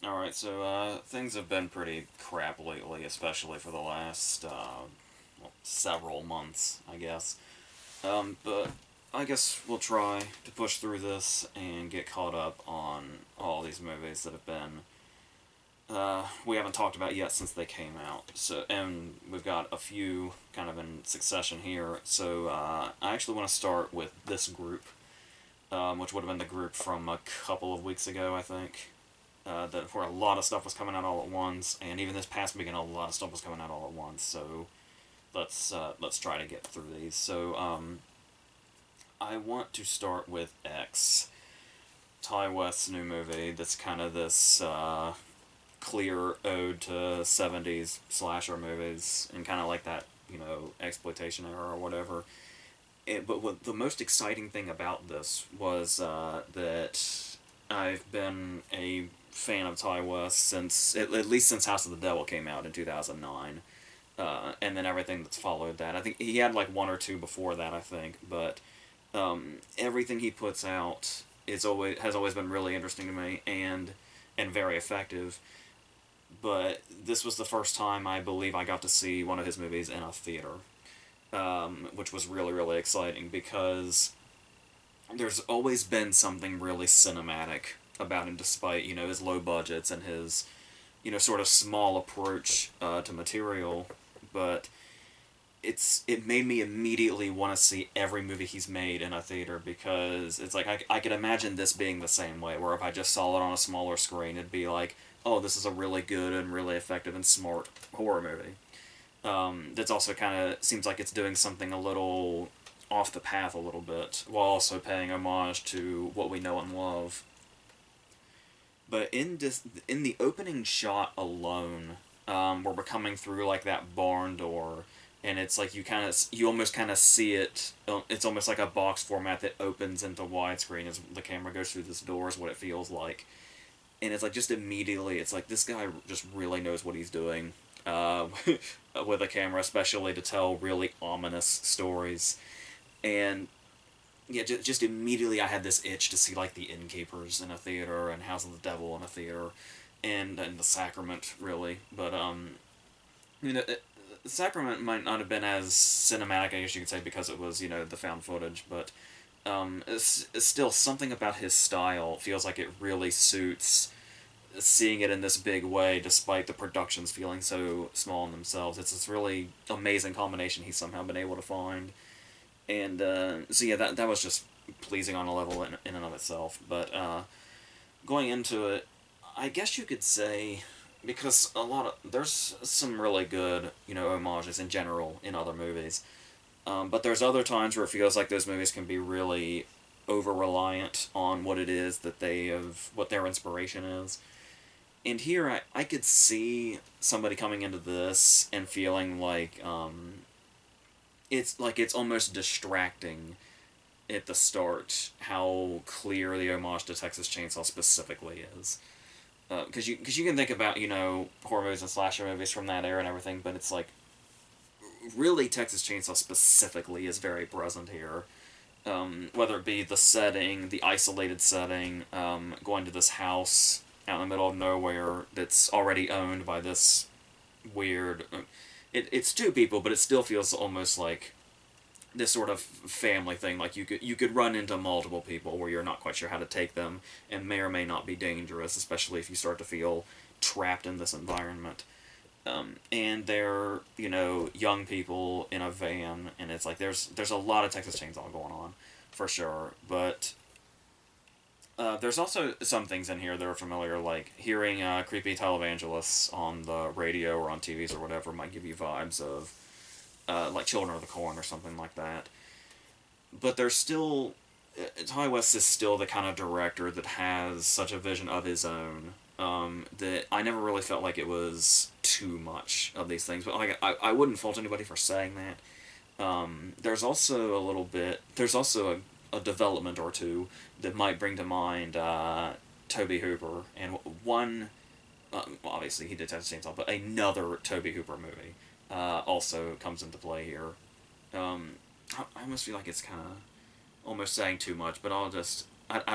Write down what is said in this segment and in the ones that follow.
Alright, so things have been pretty crap lately, especially for the last several months, I guess. But I guess we'll try to push through this and get caught up on all these movies that have been we haven't talked about yet since they came out. So, and we've got a few kind of in succession here. So I actually want to start with this group, which would have been the group from a couple of weeks ago, I think. That where a lot of stuff was coming out all at once, and even this past weekend, a lot of stuff was coming out all at once. So let's try to get through these. So I want to start with X, Ty West's new movie. That's kind of this clear ode to '70s slasher movies and kind of like that exploitation era or whatever. But what the most exciting thing about this was that I've been a fan of Ty West since at least since House of the Devil came out in 2009, and then everything that's followed that. I think he had like one or two before that, I think, but everything he puts out has always been really interesting to me and very effective. But this was the first time I believe I got to see one of his movies in a theater, which was really really exciting because there's always been something really cinematic about him, despite his low budgets and his sort of small approach to material. But it made me immediately want to see every movie he's made in a theater because it's like I could imagine this being the same way, where if I just saw it on a smaller screen, it'd be like, oh, this is a really good and really effective and smart horror movie. That's also kind of seems like it's doing something a little off the path a little bit, while also paying homage to what we know and love. But in the opening shot alone, where we're coming through like that barn door, and it's like you almost kind of see it. It's almost like a box format that opens into widescreen as the camera goes through this door. Is what it feels like, and it's like just immediately, it's like this guy just really knows what he's doing. Uh, with a camera, especially to tell really ominous stories, and yeah, just immediately I had this itch to see like the Innkeepers in a theater and House of the Devil in a theater, and the Sacrament really. But the Sacrament might not have been as cinematic, I guess you could say, because it was the found footage, but it's still something about his style feels like it really suits seeing it in this big way, despite the productions feeling so small in themselves. It's this really amazing combination he's somehow been able to find. And so yeah, that was just pleasing on a level in and of itself. But going into it, I guess you could say, because there's some really good homages in general in other movies, but there's other times where it feels like those movies can be really over reliant on what it is that what their inspiration is. And here I could see somebody coming into this and feeling like it's almost distracting at the start how clear the homage to Texas Chainsaw specifically is. Because you can think about horror movies and slasher movies from that era and everything, but it's like really Texas Chainsaw specifically is very present here. Whether it be the setting, the isolated setting, going to this house out in the middle of nowhere that's already owned by this weird. It's two people, but it still feels almost like this sort of family thing. Like you could run into multiple people where you're not quite sure how to take them, and may or may not be dangerous, especially if you start to feel trapped in this environment. And they're young people in a van, and it's like there's a lot of Texas Chainsaw going on, for sure. But there's also some things in here that are familiar, like hearing creepy televangelists on the radio or on TVs or whatever might give you vibes of like Children of the Corn or something like that. But there's still Ty West is still the kind of director that has such a vision of his own, that I never really felt like it was too much of these things. But like I wouldn't fault anybody for saying that. There's also a little bit. There's also a development or two that might bring to mind Toby Hooper, and one obviously he did Texas Chainsaw, but another Toby Hooper movie also comes into play here. Um, I almost feel like it's kind of almost saying too much, but I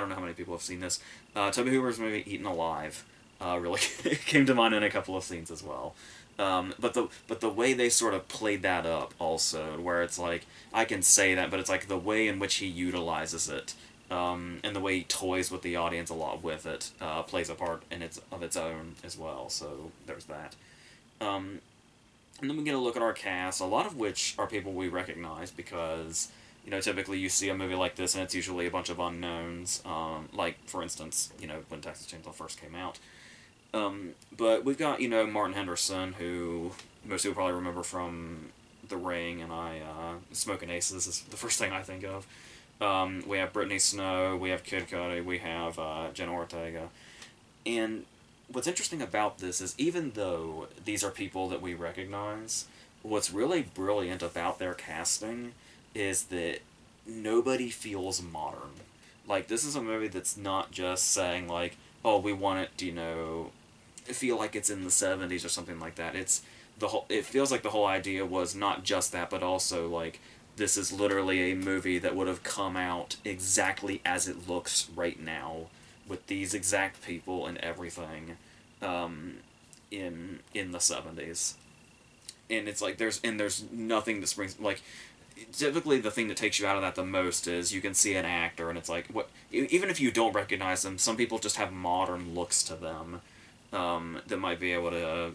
don't know how many people have seen this. Toby Hooper's movie Eaten Alive. really came to mind in a couple of scenes as well. But the way they sort of played that up also, where it's like I can say that, but it's like the way in which he utilizes it, and the way he toys with the audience a lot with it, plays a part in its own as well. So there's that. Um, and then we get a look at our cast, a lot of which are people we recognize because, typically you see a movie like this and it's usually a bunch of unknowns. Like, for instance, when Texas Chainsaw first came out. But we've got, Martin Henderson, who most people probably remember from The Ring, and Smoking Aces is the first thing I think of. We have Brittany Snow, we have Kid Cudi, we have Jenna Ortega. And what's interesting about this is even though these are people that we recognize, what's really brilliant about their casting is that nobody feels modern. Like, this is a movie that's not just saying, like, oh, we want it to, feel like it's in the 70s or something like that. It feels like the whole idea was not just that, but also, like, this is literally a movie that would have come out exactly as it looks right now, with these exact people and everything, in the 70s. And it's like there's nothing that springs, like, typically the thing that takes you out of that the most is you can see an actor and it's like, what, even if you don't recognize them, some people just have modern looks to them, that might be able to,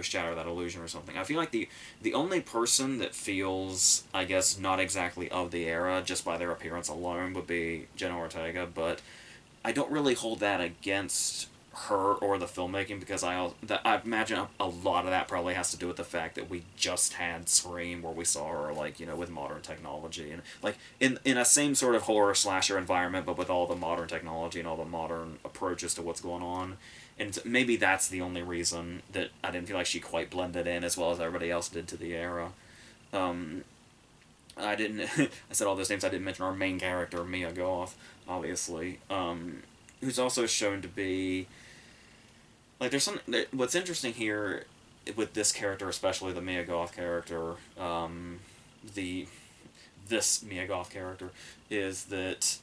shatter that illusion or something. I feel like the only person that feels, I guess, not exactly of the era just by their appearance alone would be Jenna Ortega, but I don't really hold that against her or the filmmaking because I imagine a lot of that probably has to do with the fact that we just had Scream where we saw her, like, with modern technology and, like, in a same sort of horror slasher environment but with all the modern technology and all the modern approaches to what's going on. And maybe that's the only reason that I didn't feel like she quite blended in as well as everybody else did to the era. Um, I didn't. I said all those names. I didn't mention our main character, Mia Goth, obviously, who's also shown to be, like, there's some. What's interesting here with this character, especially the Mia Goth character, the this Mia Goth character, is that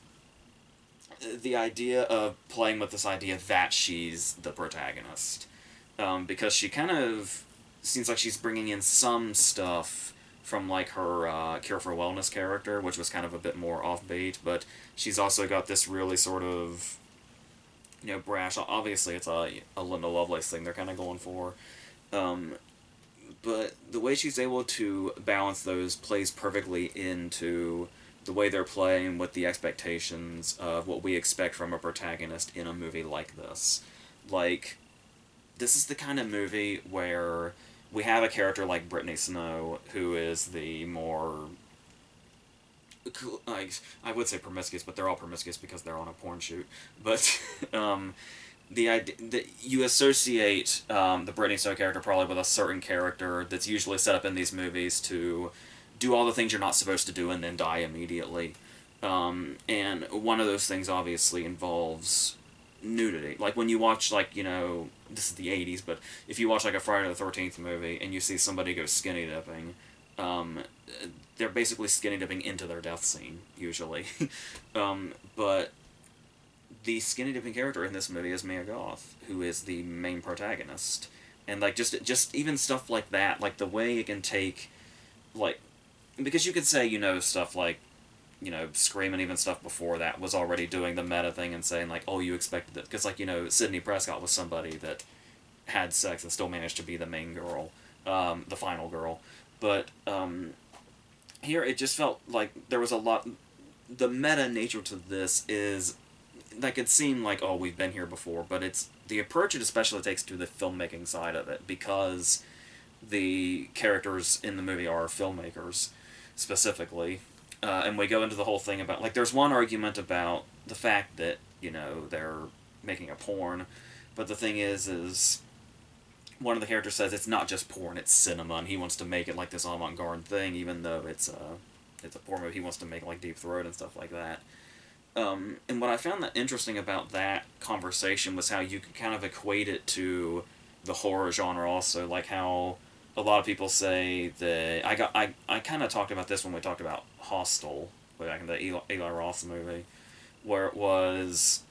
the idea of playing with this idea that she's the protagonist, because she kind of seems like she's bringing in some stuff from, like, her Cure for Wellness character, which was kind of a bit more offbeat, but she's also got this really sort of, brash. Obviously, it's a Linda Lovelace thing they're kind of going for, but the way she's able to balance those plays perfectly into the way they're playing with the expectations of what we expect from a protagonist in a movie like this. Like, this is the kind of movie where we have a character like Brittany Snow, who is the more, like, I would say promiscuous, but they're all promiscuous because they're on a porn shoot. But the idea that you associate the Brittany Snow character probably with a certain character that's usually set up in these movies to do all the things you're not supposed to do and then die immediately. And one of those things obviously involves nudity. Like, when you watch, like, this is the 80s, but if you watch, like, a Friday the 13th movie and you see somebody go skinny dipping, um, they're basically skinny dipping into their death scene, usually. But the skinny dipping character in this movie is Mia Goth, who is the main protagonist. And, like, just even stuff like that, like, the way it can take, like, because you could say, stuff like, Scream and even stuff before that was already doing the meta thing and saying, like, oh, you expected it. Because, like, Sidney Prescott was somebody that had sex and still managed to be the main girl, the final girl. But here it just felt like there was a lot. The meta nature to this is, like, it seemed like, oh, we've been here before, but it's the approach it especially takes to the filmmaking side of it, because the characters in the movie are filmmakers, specifically. And we go into the whole thing about, like, there's one argument about the fact that, they're making a porn, but the thing is one of the characters says it's not just porn, it's cinema, and he wants to make it like this avant-garde thing, even though it's a porn movie. He wants to make, like, Deep Throat and stuff like that. And what I found that interesting about that conversation was how you could kind of equate it to the horror genre also, like how a lot of people say that I kind of talked about this when we talked about Hostel, way back in the Eli Roth movie, where it was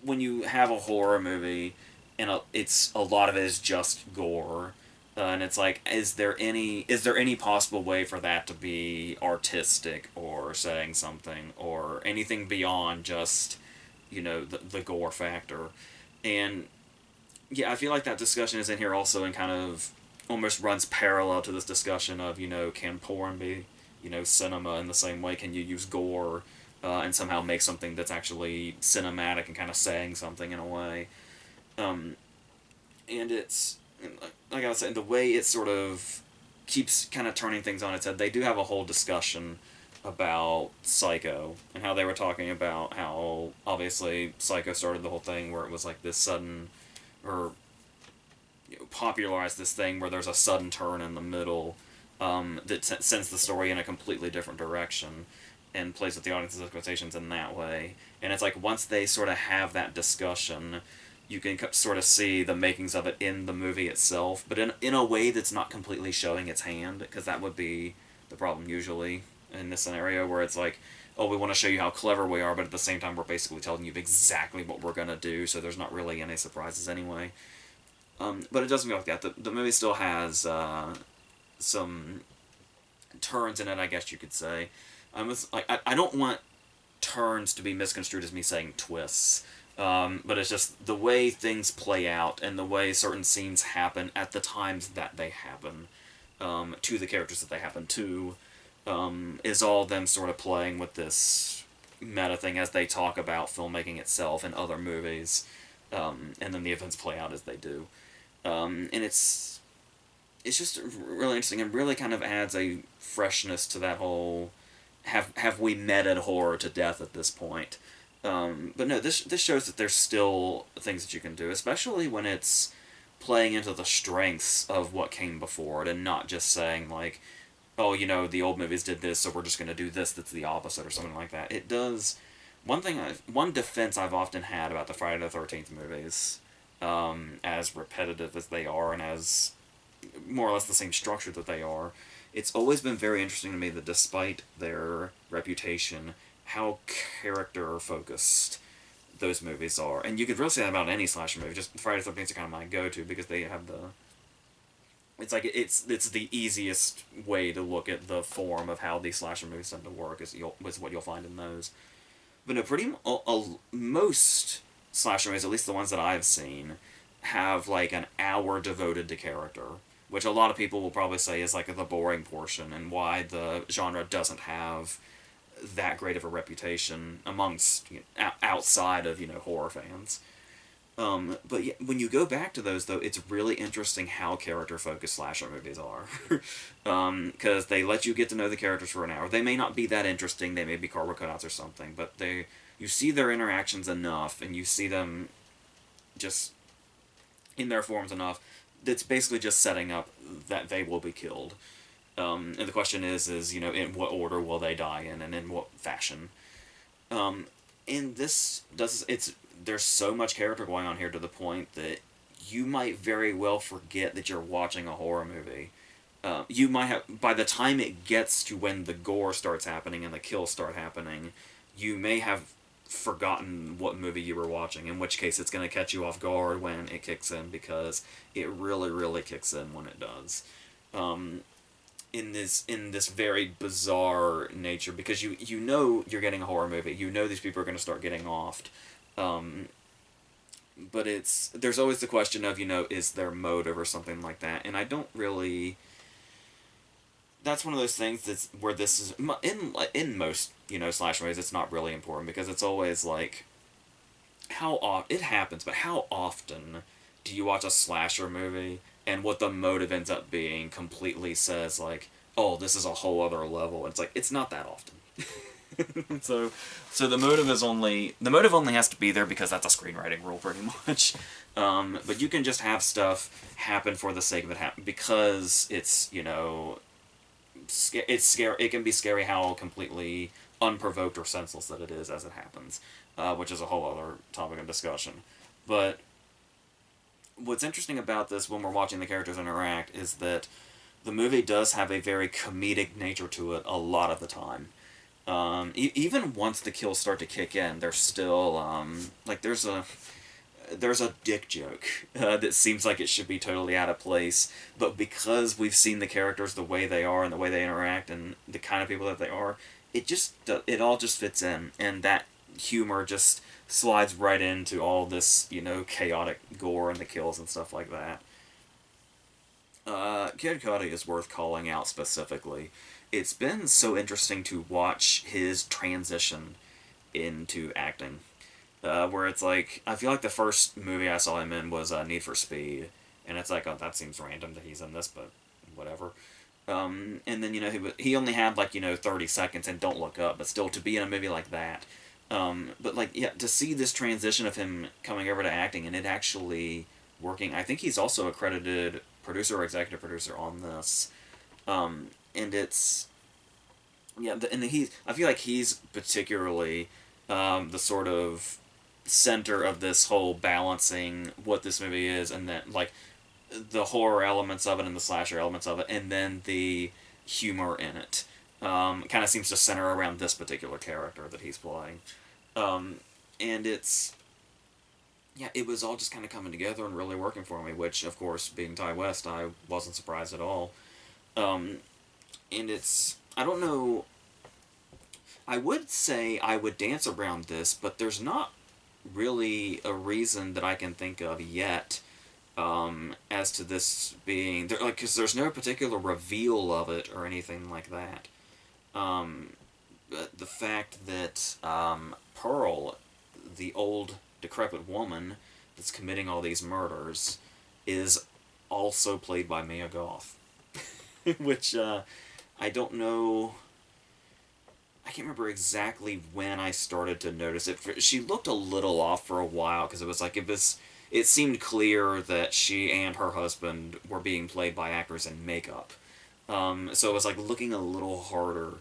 when you have a horror movie and it's a lot of it is just gore, and it's like, is there any possible way for that to be artistic or saying something or anything beyond just, the gore factor? And yeah, I feel like that discussion is in here also, and kind of almost runs parallel to this discussion of, can porn be, cinema in the same way? Can you use gore and somehow make something that's actually cinematic and kind of saying something in a way? Um, and it's, like I was saying, the way it sort of keeps kind of turning things on its head. They do have a whole discussion about Psycho and how they were talking about how obviously Psycho started the whole thing where it was like this sudden, or popularized this thing where there's a sudden turn in the middle that sends the story in a completely different direction and plays with the audience's expectations in that way. And it's like, once they sort of have that discussion, you can sort of see the makings of it in the movie itself, but in a way that's not completely showing its hand, because that would be the problem usually in this scenario, where it's like, oh, we want to show you how clever we are, but at the same time we're basically telling you exactly what we're going to do, so there's not really any surprises anyway. But it doesn't go like that. The movie still has some turns in it, I guess you could say. I don't want turns to be misconstrued as me saying twists, but it's just the way things play out and the way certain scenes happen at the times that they happen, to the characters that they happen to, is all them sort of playing with this meta thing as they talk about filmmaking itself and other movies, and then the events play out as they do. And it's just really interesting and really kind of adds a freshness to that whole have we meted horror to death at this point. But no, this shows that there's still things that you can do, especially when it's playing into the strengths of what came before it and not just saying like, oh, the old movies did this, so we're just going to do this that's the opposite or something like that. It does. One defense I've often had about the Friday the 13th movies, as repetitive as they are and as more or less the same structure that they are, it's always been very interesting to me that despite their reputation, how character focused those movies are. And you could really say that about any slasher movie. Just Friday the 13th is kind of my go-to because they have the... It's like it's the easiest way to look at the form of how these slasher movies tend to work is what you'll find in those. But no, most slasher movies, at least the ones that I've seen, have like an hour devoted to character, which a lot of people will probably say is like the boring portion and why the genre doesn't have that great of a reputation amongst outside of horror fans. But yeah, when you go back to those, though, it's really interesting how character-focused slasher movies are. Because they let you get to know the characters for an hour. They may not be that interesting, they may be cardboard cutouts or something, but you see their interactions enough, and you see them just in their forms enough, that's basically just setting up that they will be killed. And the question is, in what order will they die in, and in what fashion? And this does, there's so much character going on here to the point that you might very well forget that you're watching a horror movie. You might have, by the time it gets to when the gore starts happening and the kills start happening, you may have forgotten what movie you were watching, in which case it's going to catch you off guard when it kicks in, because it really, really kicks in when it does. In this very bizarre nature, because you know you're getting a horror movie, you know these people are going to start getting offed, but there's always the question of, is there motive or something like that, and I don't really... That's one of those things that's where this is... In most, slasher movies, it's not really important, because it's always like... It happens, but how often do you watch a slasher movie, and what the motive ends up being completely says, like, oh, this is a whole other level. It's like, it's not that often. So the motive only has to be there because that's a screenwriting rule, pretty much. But you can just have stuff happen for the sake of it happen, because it's, it's scary. It can be scary how completely unprovoked or senseless that it is as it happens, which is a whole other topic of discussion. But what's interesting about this when we're watching the characters interact is that the movie does have a very comedic nature to it a lot of the time. Even once the kills start to kick in, there's still like there's a dick joke that seems like it should be totally out of place, but because we've seen the characters the way they are and the way they interact and the kind of people that they are, it all just fits in, and that humor just slides right into all this chaotic gore and the kills and stuff like that. Kid Cudi is worth calling out specifically. It's been so interesting to watch his transition into acting. Where it's like, I feel like the first movie I saw him in was Need for Speed, and it's like, oh, that seems random that he's in this, but whatever. And then he only had like 30 seconds and Don't Look Up, but still to be in a movie like that. But like yeah, to see this transition of him coming over to acting and it actually working. I think he's also a credited producer or executive producer on this. And it's yeah, and I feel like he's particularly the sort of center of this whole balancing what this movie is, and then like the horror elements of it and the slasher elements of it, and then the humor in it. Kind of seems to center around this particular character that he's playing. And it's yeah, it was all just kind of coming together and really working for me. Which, of course, being Ty West, I wasn't surprised at all. Um, and it's I don't know. I would say I would dance around this, but there's not really a reason that I can think of yet as to this being there, like because there's no particular reveal of it or anything like that. But the fact that Pearl, the old decrepit woman that's committing all these murders, is also played by Mia Goth, which I don't know. I can't remember exactly when I started to notice it. She looked a little off for a while because it seemed clear that she and her husband were being played by actors in makeup. So it was like looking a little harder.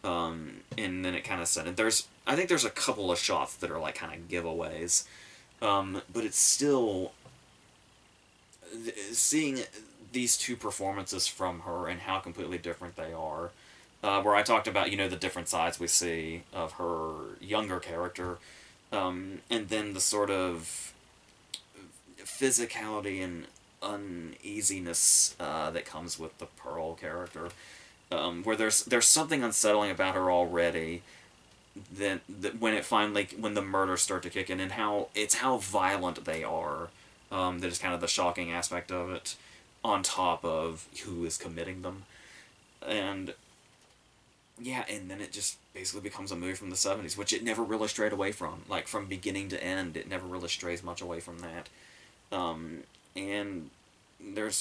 And then it kind of said, and I think there's a couple of shots that are like kind of giveaways. But it's still seeing these two performances from her and how completely different they are. Where I talked about the different sides we see of her younger character, and then the sort of physicality and uneasiness that comes with the Pearl character, where there's something unsettling about her already. Then when the murders start to kick in and how violent they are, that is kind of the shocking aspect of it, on top of who is committing them, and yeah, and then it just basically becomes a movie from the 70s, which it never really strayed away from. Like, from beginning to end, it never really strays much away from that. And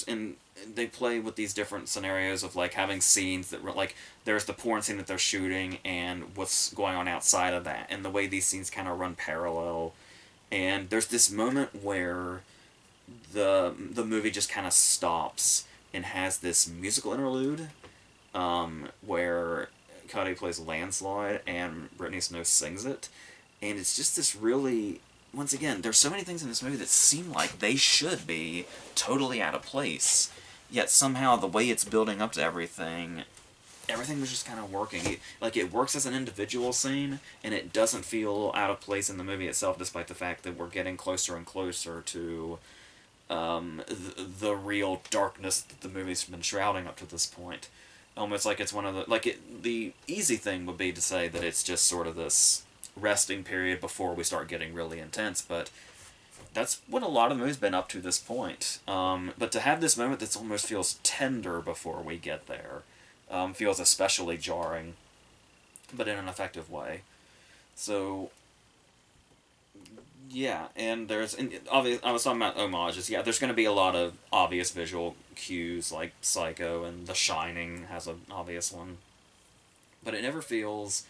and they play with these different scenarios of, like, having scenes that, like, there's the porn scene that they're shooting and what's going on outside of that, and the way these scenes kind of run parallel. And there's this moment where the movie just kind of stops and has this musical interlude, where Cuddy plays Landslide and Brittany Snow sings it, and it's just this really. Once again, there's so many things in this movie that seem like they should be totally out of place, yet somehow the way it's building up to everything was just kind of working. It works as an individual scene, and it doesn't feel out of place in the movie itself, despite the fact that we're getting closer and closer to the real darkness that the movie's been shrouding up to this point. Almost like it's one of the easy thing would be to say that it's just sort of this resting period before we start getting really intense, but that's what a lot of the movie's been up to this point. But to have this moment that almost feels tender before we get there, feels especially jarring, but in an effective way. So yeah, I was talking about homages. Yeah, there's going to be a lot of obvious visual cues, like Psycho and The Shining has an obvious one, but it never feels.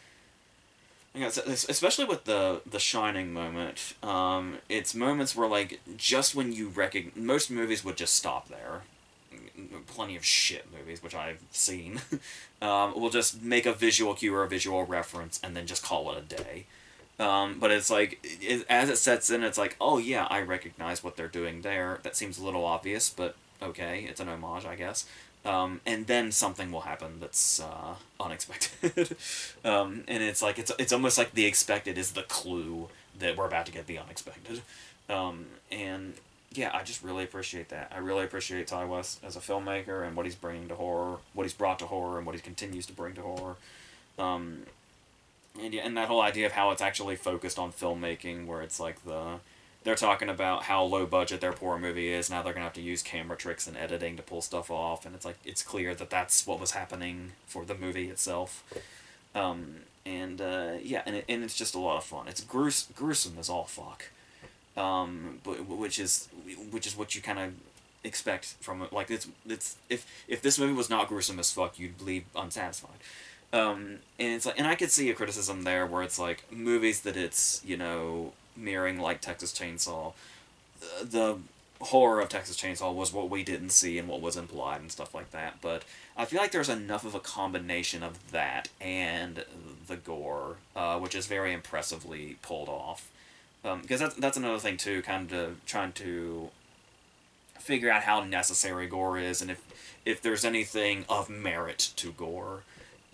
Especially with the Shining moment, it's moments where like just when you recognize, most movies would just stop there. Plenty of shit movies, which I've seen, will just make a visual cue or a visual reference and then just call it a day. But it's like, as it sets in, it's like, oh yeah, I recognize what they're doing there. That seems a little obvious, but okay, it's an homage, I guess. And then something will happen that's unexpected. And it's like it's almost like the expected is the clue that we're about to get the unexpected. And yeah, I just really appreciate that. I really appreciate Ty West as a filmmaker and what he's bringing to horror, what he's brought to horror, and what he continues to bring to horror. Um, and yeah, and that whole idea of how it's actually focused on filmmaking, where it's like they're talking about how low budget their poor movie is. Now they're gonna have to use camera tricks and editing to pull stuff off, and it's like it's clear that that's what was happening for the movie itself. Yeah, and it's just a lot of fun. It's gruesome as all fuck, but which is what you kind of expect from it. Like it's if this movie was not gruesome as fuck, you'd leave unsatisfied. And it's like, and I could see a criticism there where it's like movies that it's mirroring like Texas Chainsaw. The horror of Texas Chainsaw was what we didn't see and what was implied and stuff like that. But I feel like there's enough of a combination of that and the gore, which is very impressively pulled off. Because that's another thing too, kind of trying to figure out how necessary gore is and if there's anything of merit to gore.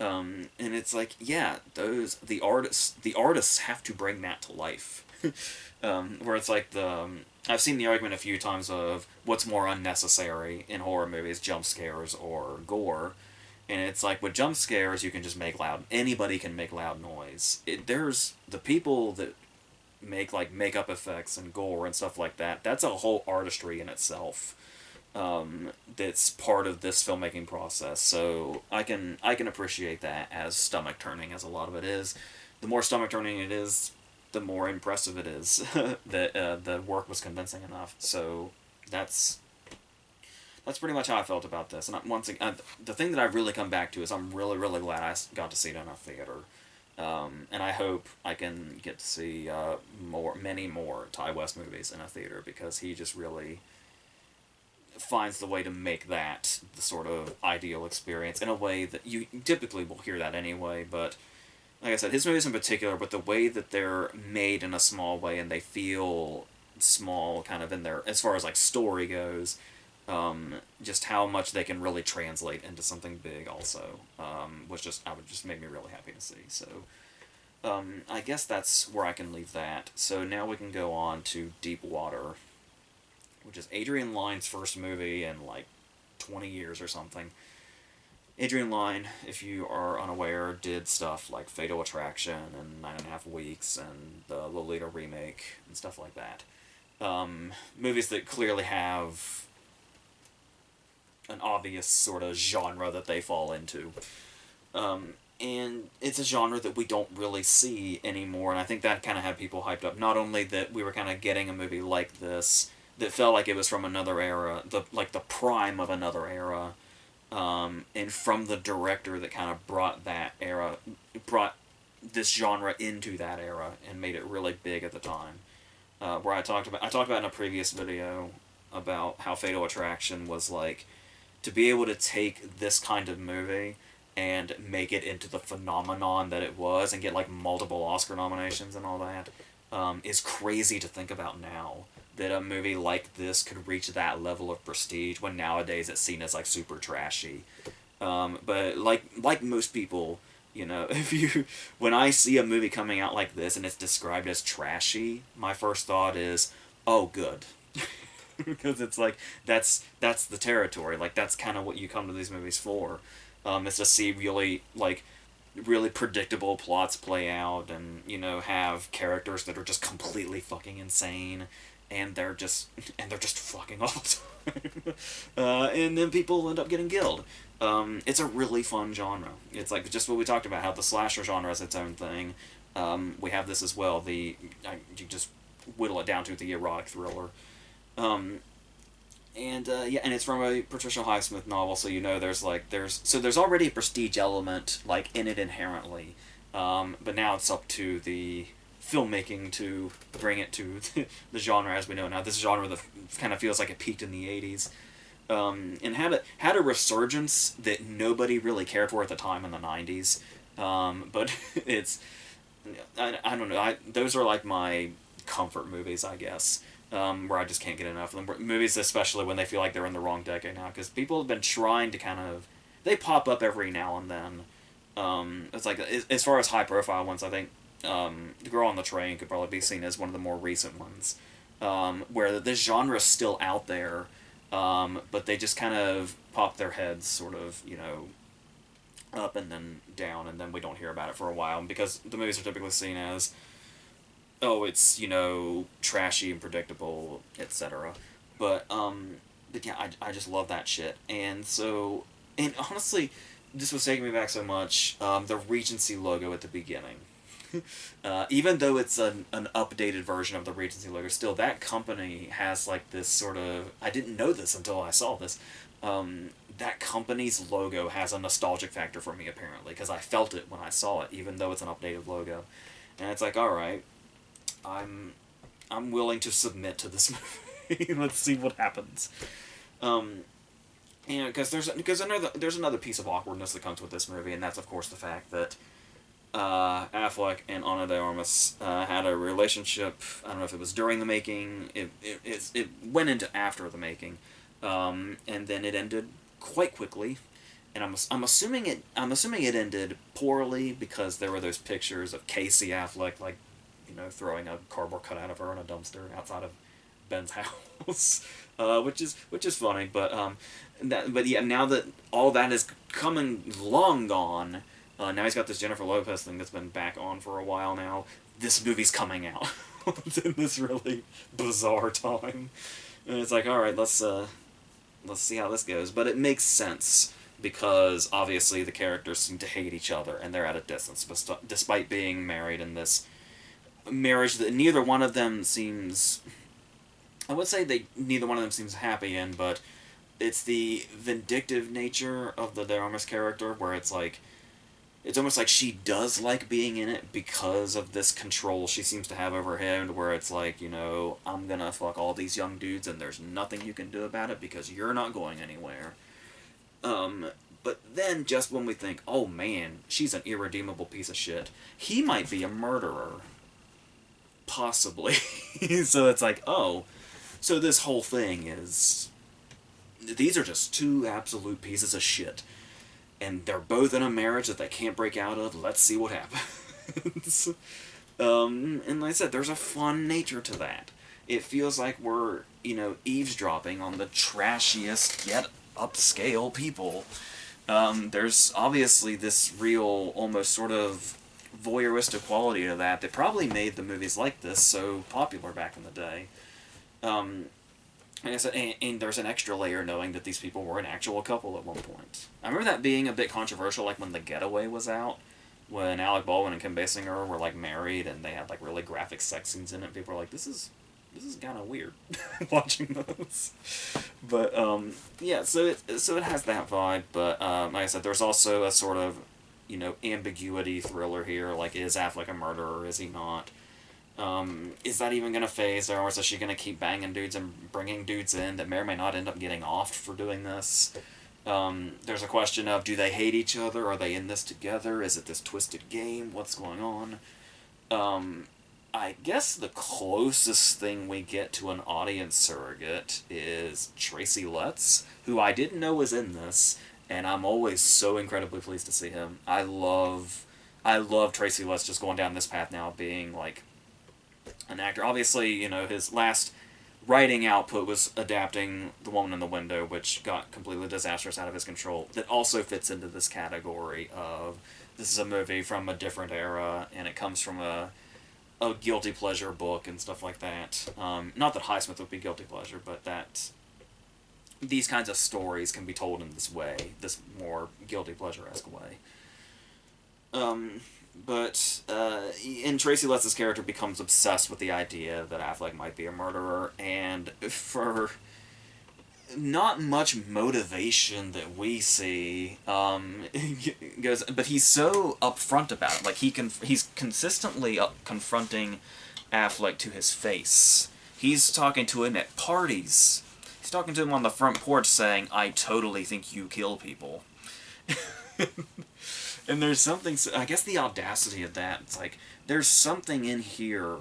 And it's like, yeah, the artists have to bring that to life. Where it's like I've seen the argument a few times of what's more unnecessary in horror movies, jump scares or gore. And it's like with jump scares, you can just make loud. Anybody can make loud noise. There's the people that make like makeup effects and gore and stuff like that. That's a whole artistry in itself. That's part of this filmmaking process. So I can appreciate that as stomach turning as a lot of it is. The more stomach turning it is, the more impressive it is that the work was convincing enough. So that's pretty much how I felt about this. And once again, the thing that I really come back to is I'm really glad I got to see it in a theater. And I hope I can get to see many more Ty West movies in a theater because he just really finds the way to make that the sort of ideal experience in a way that you typically will hear that anyway, but like I said, his movies in particular, but the way that they're made in a small way and they feel small kind of in their, as far as like story goes, just how much they can really translate into something big also, would just make me really happy to see. So, I guess that's where I can leave that. So now we can go on to Deep Water, which is Adrian Lyne's first movie in like 20 years or something. Adrian Lyne, if you are unaware, did stuff like Fatal Attraction and 9.5 Weeks and the Lolita remake and stuff like that. Movies that clearly have an obvious sort of genre that they fall into. And it's a genre that we don't really see anymore, and I think that kind of had people hyped up. Not only that we were kind of getting a movie like this that felt like it was from another era, the prime of another era, and from the director that kind of brought this genre into that era and made it really big at the time. Where I talked about in a previous video about how Fatal Attraction was like to be able to take this kind of movie and make it into the phenomenon that it was and get like multiple Oscar nominations and all that is crazy to think about now. That a movie like this could reach that level of prestige when nowadays it's seen as like super trashy. But like most people, when I see a movie coming out like this and it's described as trashy, my first thought is, oh, good. Because it's like that's the territory. Like that's kind of what you come to these movies for. Is to see really predictable plots play out, and have characters that are just completely fucking insane, and they're just fucking all the time. And then people end up getting killed. It's a really fun genre. It's like just what we talked about, how the slasher genre is its own thing. We have this as well. You just whittle it down to the erotic thriller. And it's from a Patricia Highsmith novel, so there's already a prestige element like in it inherently, but now it's up to the filmmaking to bring it to the genre as we know now. This genre that kind of feels like it peaked in the 80s, and had a resurgence that nobody really cared for at the time in the 90s, but I don't know. Those are like my comfort movies, I guess. where I just can't get enough of them. Movies, especially when they feel like they're in the wrong decade now, because people have been trying to kind of, they pop up every now and then. It's like, as far as high profile ones, I think The Girl on the Train could probably be seen as one of the more recent ones, where this genre is still out there, but they just kind of pop their heads sort of, up and then down, and then we don't hear about it for a while, because the movies are typically seen as, oh, it's, trashy and predictable, etc. But yeah, I just love that shit. And so, and honestly, this was taking me back so much, the Regency logo at the beginning. Even though it's an updated version of the Regency logo, still, that company has, like, this sort of... I didn't know this until I saw this. That company's logo has a nostalgic factor for me, apparently, because I felt it when I saw it, even though it's an updated logo. And it's like, alright, I'm willing to submit to this movie. Let's see what happens. Because there's another piece of awkwardness that comes with this movie, and that's, of course, the fact that Affleck and Ana de Armas had a relationship. I don't know if it was during the making. It went into after the making, and then it ended quite quickly. And I'm assuming it ended poorly, because there were those pictures of Casey Affleck, like, throwing a cardboard cutout of her in a dumpster outside of Ben's house, which is funny. But yeah, now that all that is coming long gone. Now he's got this Jennifer Lopez thing that's been back on for a while now. This movie's coming out. It's in this really bizarre time. And it's like, alright, let's see how this goes. But it makes sense, because obviously the characters seem to hate each other, and they're at a distance, despite being married in this marriage that neither one of them seems... I would say neither one of them seems happy in, but it's the vindictive nature of the De Armas character, where it's like... It's almost like she does like being in it because of this control she seems to have over him, where it's like, I'm gonna fuck all these young dudes and there's nothing you can do about it because you're not going anywhere. But then, just when we think, oh man, she's an irredeemable piece of shit, he might be a murderer. Possibly. So it's like, oh, so this whole thing is... These are just two absolute pieces of shit. And they're both in a marriage that they can't break out of. Let's see what happens. And like I said, there's a fun nature to that. It feels like we're, eavesdropping on the trashiest yet upscale people. There's obviously this real, almost sort of voyeuristic quality to that probably made the movies like this so popular back in the day. Like I said, and there's an extra layer knowing that these people were an actual couple at one point. I remember that being a bit controversial, like when The Getaway was out, when Alec Baldwin and Kim Basinger were, like, married, and they had, like, really graphic sex scenes in it. People were like, this is kind of weird, watching those. But, yeah, so it has that vibe, but, like I said, there's also a sort of, ambiguity thriller here, like, is Affleck a murderer, is he not? Is that even going to phase her, or is she going to keep banging dudes and bringing dudes in that may or may not end up getting offed for doing this? There's a question of, do they hate each other? Are they in this together? Is it this twisted game? What's going on? I guess the closest thing we get to an audience surrogate is Tracy Letts, who I didn't know was in this, and I'm always so incredibly pleased to see him. I love Tracy Letts just going down this path now, being, like, an actor. Obviously, his last writing output was adapting The Woman in the Window, which got completely disastrous, out of his control. That also fits into this category of, this is a movie from a different era, and it comes from a guilty pleasure book and stuff like that. Not that Highsmith would be guilty pleasure, but that these kinds of stories can be told in this way, this more guilty pleasure-esque way. And Tracy Letts' character becomes obsessed with the idea that Affleck might be a murderer, and for not much motivation that we see, goes, but he's so upfront about it. Like, he's consistently confronting Affleck to his face. He's talking to him at parties. He's talking to him on the front porch saying, I totally think you kill people. And there's something, I guess the audacity of that, it's like, there's something in here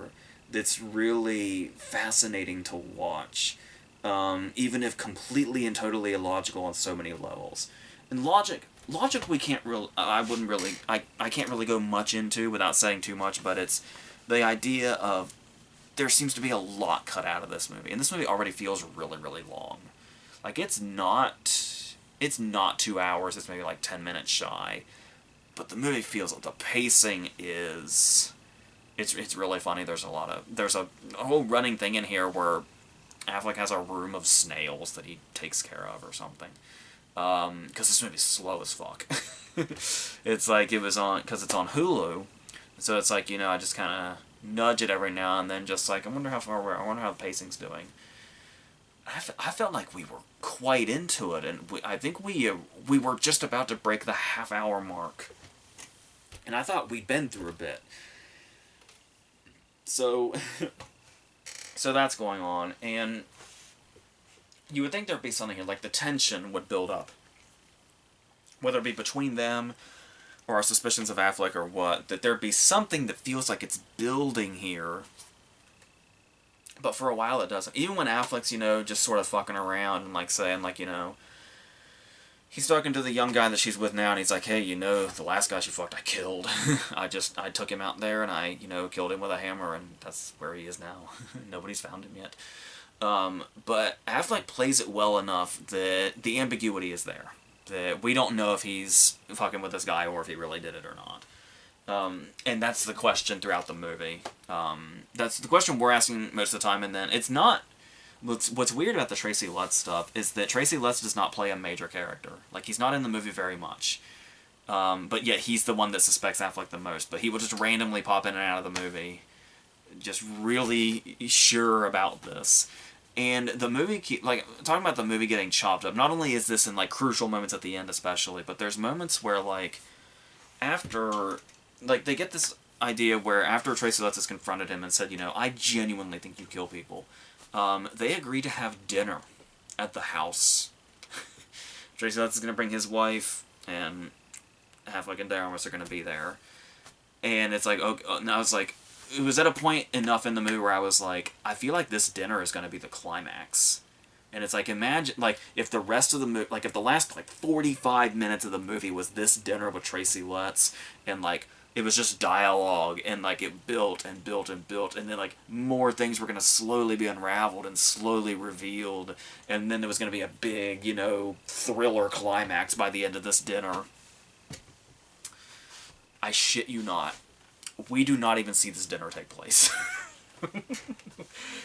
that's really fascinating to watch, even if completely and totally illogical on so many levels. And logic we can't really, I can't really go much into without saying too much, but it's the idea of there seems to be a lot cut out of this movie, and this movie already feels really, really long. Like, it's not 2 hours, it's maybe like 10 minutes shy, but the movie feels, the pacing is, it's really funny. There's a whole running thing in here where Affleck has a room of snails that he takes care of or something. Because this movie's slow as fuck. It's like it was on, because it's on Hulu, so it's like, I just kind of nudge it every now and then, just like, I wonder how the pacing's doing. I felt like we were quite into it, and I think we were just about to break the half-hour mark. And I thought we'd been through a bit. So, so that's going on, and you would think there'd be something here, like the tension would build up. Whether it be between them, or our suspicions of Affleck, or what, that there'd be something that feels like it's building here. But for a while it doesn't. Even when Affleck's, just sort of fucking around and, like, saying, like, he's talking to the young guy that she's with now, and he's like, hey, the last guy she fucked, I killed. I took him out there, and I, killed him with a hammer, and that's where he is now. Nobody's found him yet. But Affleck plays it well enough that the ambiguity is there. That we don't know if he's fucking with this guy or if he really did it or not. And that's the question throughout the movie. That's the question we're asking most of the time, and then it's not... What's weird about the Tracy Letts stuff is that Tracy Letts does not play a major character. Like, he's not in the movie very much. But yet he's the one that suspects Affleck the most. But he will just randomly pop in and out of the movie, just really sure about this. And the movie, talking about the movie getting chopped up, not only is this in, like, crucial moments at the end especially, but there's moments where, like, after, like, they get this idea where after Tracy Letts has confronted him and said, I genuinely think you kill people, they agree to have dinner at the house. Tracy Letts is going to bring his wife, and Affleck and Darren are going to be there. And it's like, okay, now it's like, it was at a point enough in the movie where I was like, I feel like this dinner is going to be the climax. And it's like, imagine, like, if the rest of the movie, like, if the last, like, 45 minutes of the movie was this dinner with Tracy Letts, and, like, it was just dialogue, and, like, it built and built and built, and then, like, more things were going to slowly be unraveled and slowly revealed, and then there was going to be a big, thriller climax by the end of this dinner. I shit you not. We do not even see this dinner take place.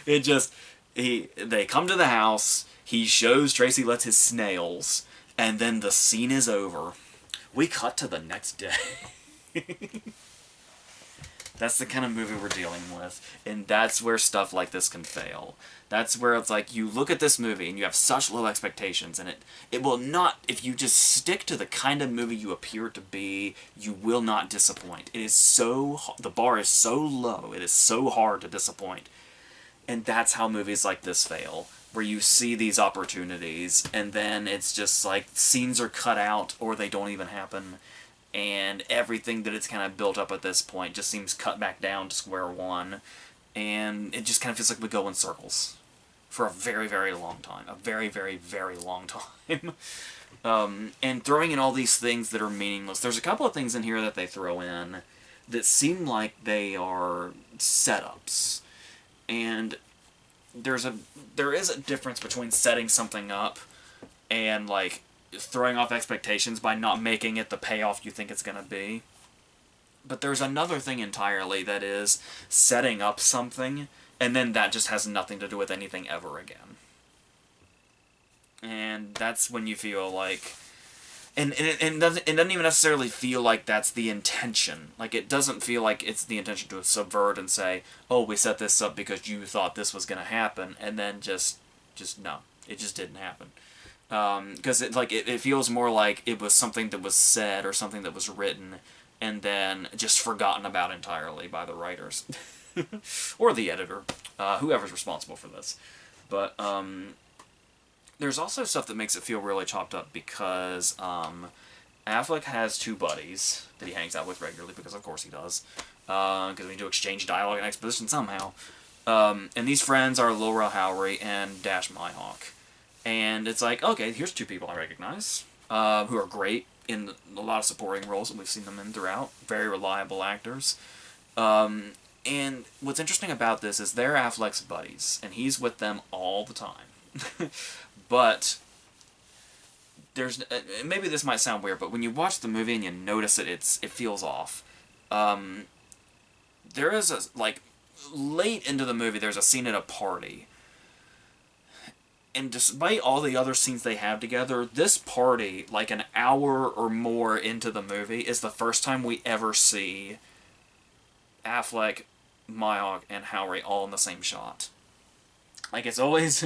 It just... They come to the house, he shows Tracy Letts his snails, and then the scene is over. We cut to the next day. That's the kind of movie we're dealing with, and that's where stuff like this can fail. That's where it's like, you look at this movie and you have such low expectations, and it will not, if you just stick to the kind of movie you appear to be, you will not disappoint. It is so, the bar is so low, it is so hard to disappoint. And that's how movies like this fail, where you see these opportunities, and then it's just like, scenes are cut out, or they don't even happen, and everything that it's kind of built up at this point just seems cut back down to square one, and it just kind of feels like we go in circles for a very, very long time. A very, very, very long time. And throwing in all these things that are meaningless. There's a couple of things in here that they throw in that seem like they are setups. And there is a difference between setting something up and, like, throwing off expectations by not making it the payoff you think it's going to be. But there's another thing entirely that is setting up something, and then that just has nothing to do with anything ever again. And that's when you feel like... And it doesn't even necessarily feel like that's the intention. Like, it doesn't feel like it's the intention to subvert and say, oh, we set this up because you thought this was going to happen, and then just no. It just didn't happen. Because it feels more like it was something that was said or something that was written and then just forgotten about entirely by the writers. Or the editor. Whoever's responsible for this. But, there's also stuff that makes it feel really chopped up because Affleck has two buddies that he hangs out with regularly, because of course he does. Because we need to exchange dialogue and exposition somehow. And these friends are Laura Howery and Dash Myhawk. And it's like, okay, here's two people I recognize, who are great in a lot of supporting roles that we've seen them in throughout. Very reliable actors. And what's interesting about this is they're Affleck's buddies, and he's with them all the time. But there's maybe this might sound weird, but when you watch the movie and you notice it feels off. There is a, like, late into the movie, there's a scene at a party. And despite all the other scenes they have together, this party, like an hour or more into the movie, is the first time we ever see Affleck, Myhawk, and Howery all in the same shot. Like, it's always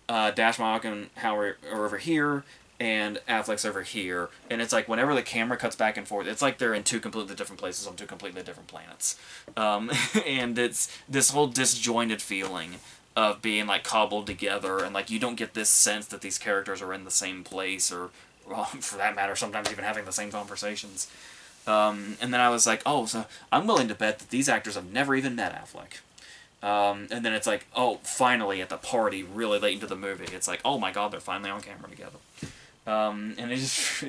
Dash, Myhawk, and Howery are over here, and Affleck's over here. And it's like, whenever the camera cuts back and forth, it's like they're in two completely different places on two completely different planets. And it's this whole disjointed feeling of being, like, cobbled together, and, like, you don't get this sense that these characters are in the same place, or, well, for that matter, sometimes even having the same conversations. And then I was like, oh, so I'm willing to bet that these actors have never even met Affleck. And then it's like, oh, finally, at the party, really late into the movie, it's like, oh my god, they're finally on camera together. And it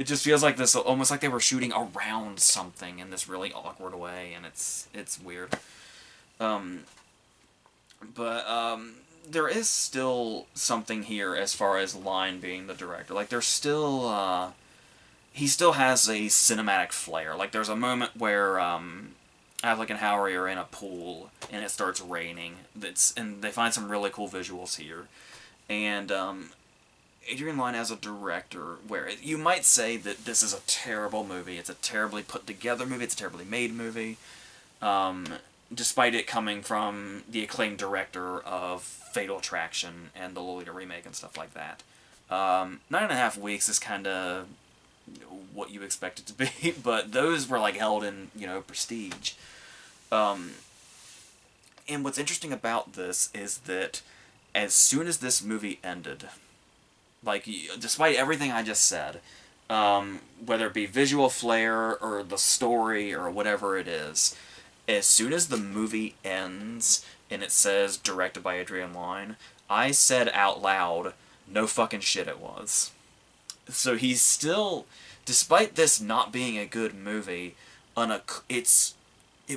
just feels like this, almost like they were shooting around something in this really awkward way, and it's weird. But there is still something here as far as Line being the director. Like, there's still, he still has a cinematic flair. Like, there's a moment where, Affleck and Howery are in a pool, and it starts raining. And they find some really cool visuals here. And, Adrian Lyne as a director, where you might say that this is a terrible movie. It's a terribly put-together movie. It's a terribly made movie. Despite it coming from the acclaimed director of Fatal Attraction and the Lolita remake and stuff like that. 9.5 Weeks is kind of what you expect it to be, but those were, like, held in, prestige. And what's interesting about this is that as soon as this movie ended, like, despite everything I just said, whether it be visual flair or the story or whatever it is, as soon as the movie ends and it says directed by Adrian Lyne, I said out loud, no fucking shit it was. So he's still, despite this not being a good movie, it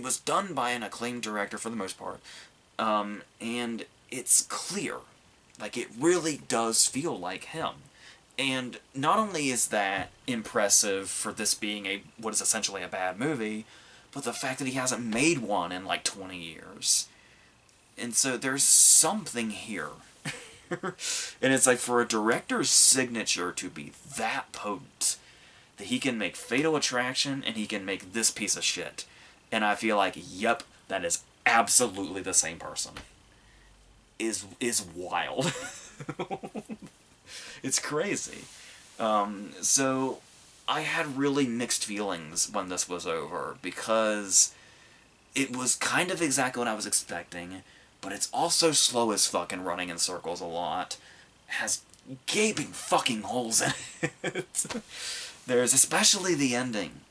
was done by an acclaimed director for the most part, and it's clear. Like, it really does feel like him. And not only is that impressive for this being what is essentially a bad movie, but the fact that he hasn't made one in, like, 20 years. And so there's something here. And it's like, for a director's signature to be that potent, that he can make Fatal Attraction and he can make this piece of shit. And I feel like, yep, that is absolutely the same person. Is wild. It's crazy. So I had really mixed feelings when this was over, because it was kind of exactly what I was expecting, but it's also slow as fuck and running in circles a lot. Has gaping fucking holes in it. There's especially the ending.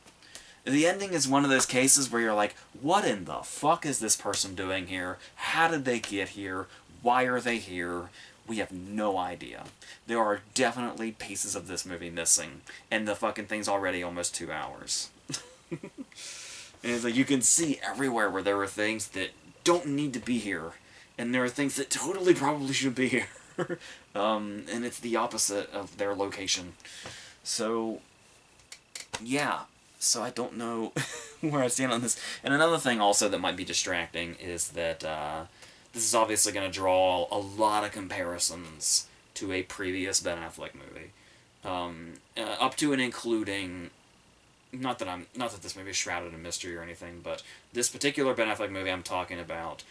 The ending is one of those cases where you're like, what in the fuck is this person doing here? How did they get here? Why are they here? We have no idea. There are definitely pieces of this movie missing, and the fucking thing's already almost 2 hours. And it's like, you can see everywhere where there are things that don't need to be here, and there are things that totally probably should be here. And it's the opposite of their location. So, yeah. So I don't know where I stand on this. And another thing also that might be distracting is that this is obviously going to draw a lot of comparisons to a previous Ben Affleck movie, up to and including, not that this movie is shrouded in mystery or anything, but this particular Ben Affleck movie I'm talking about,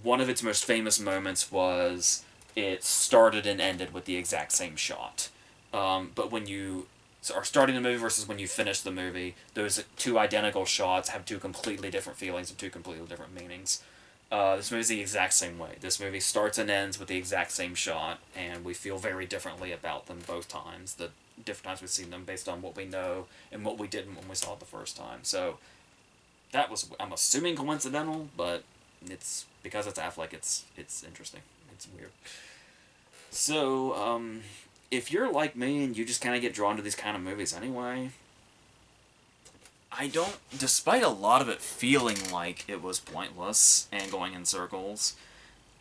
one of its most famous moments was it started and ended with the exact same shot. But when you are starting the movie versus when you finish the movie, those two identical shots have two completely different feelings and two completely different meanings. This movie's the exact same way. This movie starts and ends with the exact same shot, and we feel very differently about them both times. The different times we've seen them based on what we know and what we didn't when we saw it the first time. So that was, I'm assuming, coincidental, but it's because it's Affleck. It's interesting. It's weird. So if you're like me and you just kind of get drawn to these kind of movies anyway, I don't, despite a lot of it feeling like it was pointless and going in circles,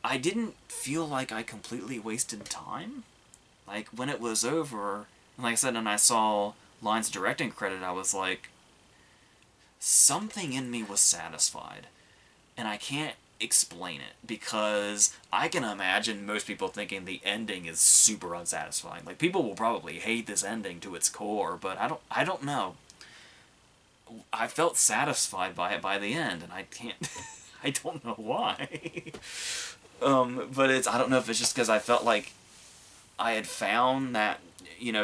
I didn't feel like I completely wasted time. Like, when it was over, like I said, and I saw Line's directing credit, I was like, something in me was satisfied. And I can't explain it, because I can imagine most people thinking the ending is super unsatisfying. Like, people will probably hate this ending to its core, but I don't know. I felt satisfied by it by the end, and I can't, I don't know why. But I don't know if it's just because I felt like I had found that,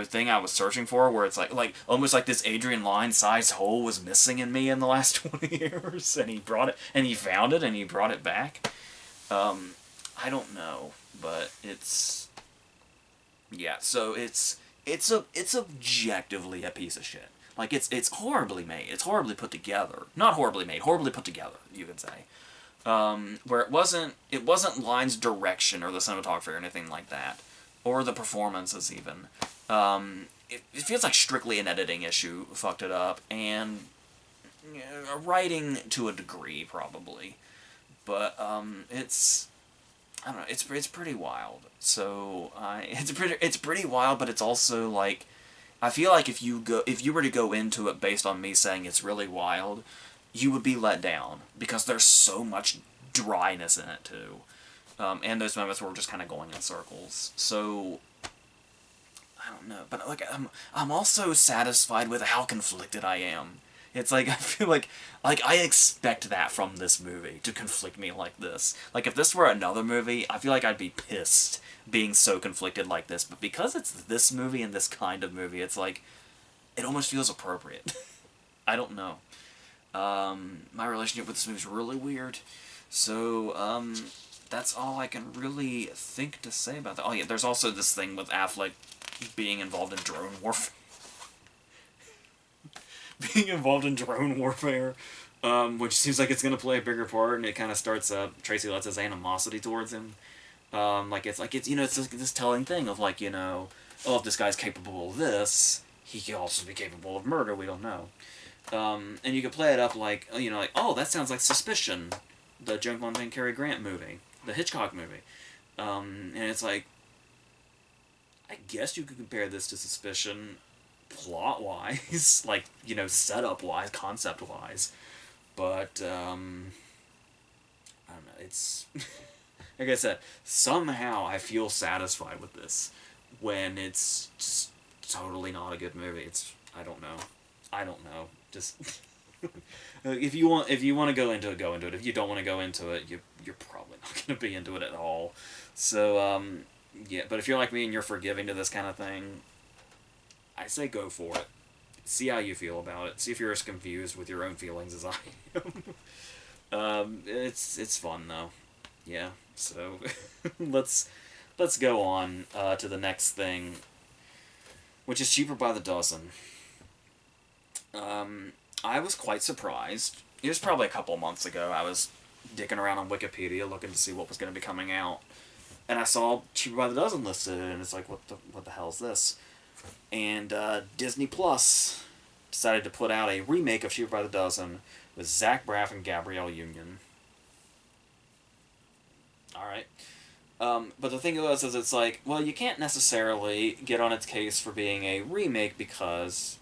thing I was searching for, where it's like almost like this Adrian Lyne-sized hole was missing in me in the last 20 years, and he brought it, and he found it, and he brought it back. I don't know, but yeah, so it's objectively a piece of shit. Like, it's horribly made. It's horribly put together. Not horribly made, horribly put together, you could say. Where it wasn't Line's direction or the cinematography or anything like that, or the performances even. It feels like strictly an editing issue fucked it up, and writing to a degree probably, but it's, I don't know. It's pretty wild. So it's pretty wild, but it's also like, I feel like if you were to go into it based on me saying it's really wild, you would be let down, because there's so much dryness in it too, and those moments where we're just kind of going in circles. So I don't know, but like I'm also satisfied with how conflicted I am. It's like, I feel like I expect that from this movie, to conflict me like this. Like, if this were another movie, I feel like I'd be pissed being so conflicted like this, but because it's this movie and this kind of movie, it's like, it almost feels appropriate. I don't know. My relationship with this movie is really weird, so, that's all I can really think to say about that. Oh yeah, there's also this thing with Affleck being involved in drone warfare. Being involved in drone warfare, which seems like it's going to play a bigger part, and it kind of starts up Tracy Letts' animosity towards him. It's this telling thing of, like, oh, if this guy's capable of this, he could also be capable of murder, we don't know. And you could play it up like, oh, that sounds like Suspicion, the Joan Von Cary Grant movie, the Hitchcock movie. And it's like, I guess you could compare this to Suspicion, plot-wise, like, setup-wise, concept-wise, but, I don't know, it's, like I said, somehow I feel satisfied with this, when it's just totally not a good movie. I don't know, just, if you want to go into it, go into it. If you don't want to go into it, you're probably not going to be into it at all. So, yeah, but if you're like me and you're forgiving to this kind of thing, I say go for it. See how you feel about it. See if you're as confused with your own feelings as I am. It's fun though. Yeah. So let's go on to the next thing, which is Cheaper by the Dozen. I was quite surprised. It was probably a couple months ago. I was dicking around on Wikipedia looking to see what was going to be coming out, and I saw Cheaper by the Dozen listed, and it's like, what the hell is this? And Disney Plus decided to put out a remake of Cheaper by the Dozen with Zach Braff and Gabrielle Union. Alright. But the thing is it's like, well, you can't necessarily get on its case for being a remake because,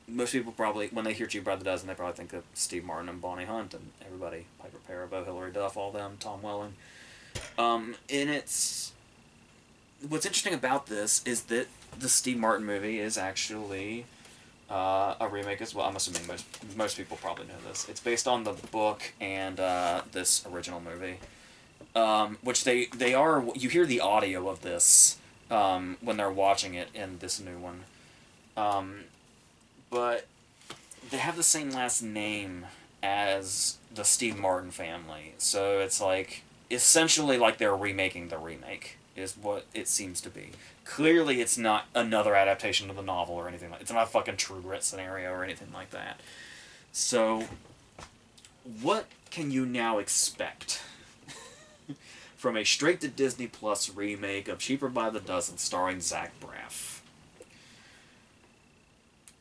most people probably, when they hear Cheaper by the Dozen, they probably think of Steve Martin and Bonnie Hunt and everybody, Piper Perabo, Hilary Duff, all them, Tom Welling. And it's... What's interesting about this is that the Steve Martin movie is actually a remake as well. I'm assuming most people probably know this. It's based on the book and this original movie, which they are. You hear the audio of this when they're watching it in this new one, but they have the same last name as the Steve Martin family. So it's like, essentially like they're remaking the remake, is what it seems to be. Clearly it's not another adaptation of the novel or anything like it's not a fucking True Grit scenario or anything like that. So, what can you now expect from a straight-to-Disney Plus remake of Cheaper by the Dozen starring Zach Braff?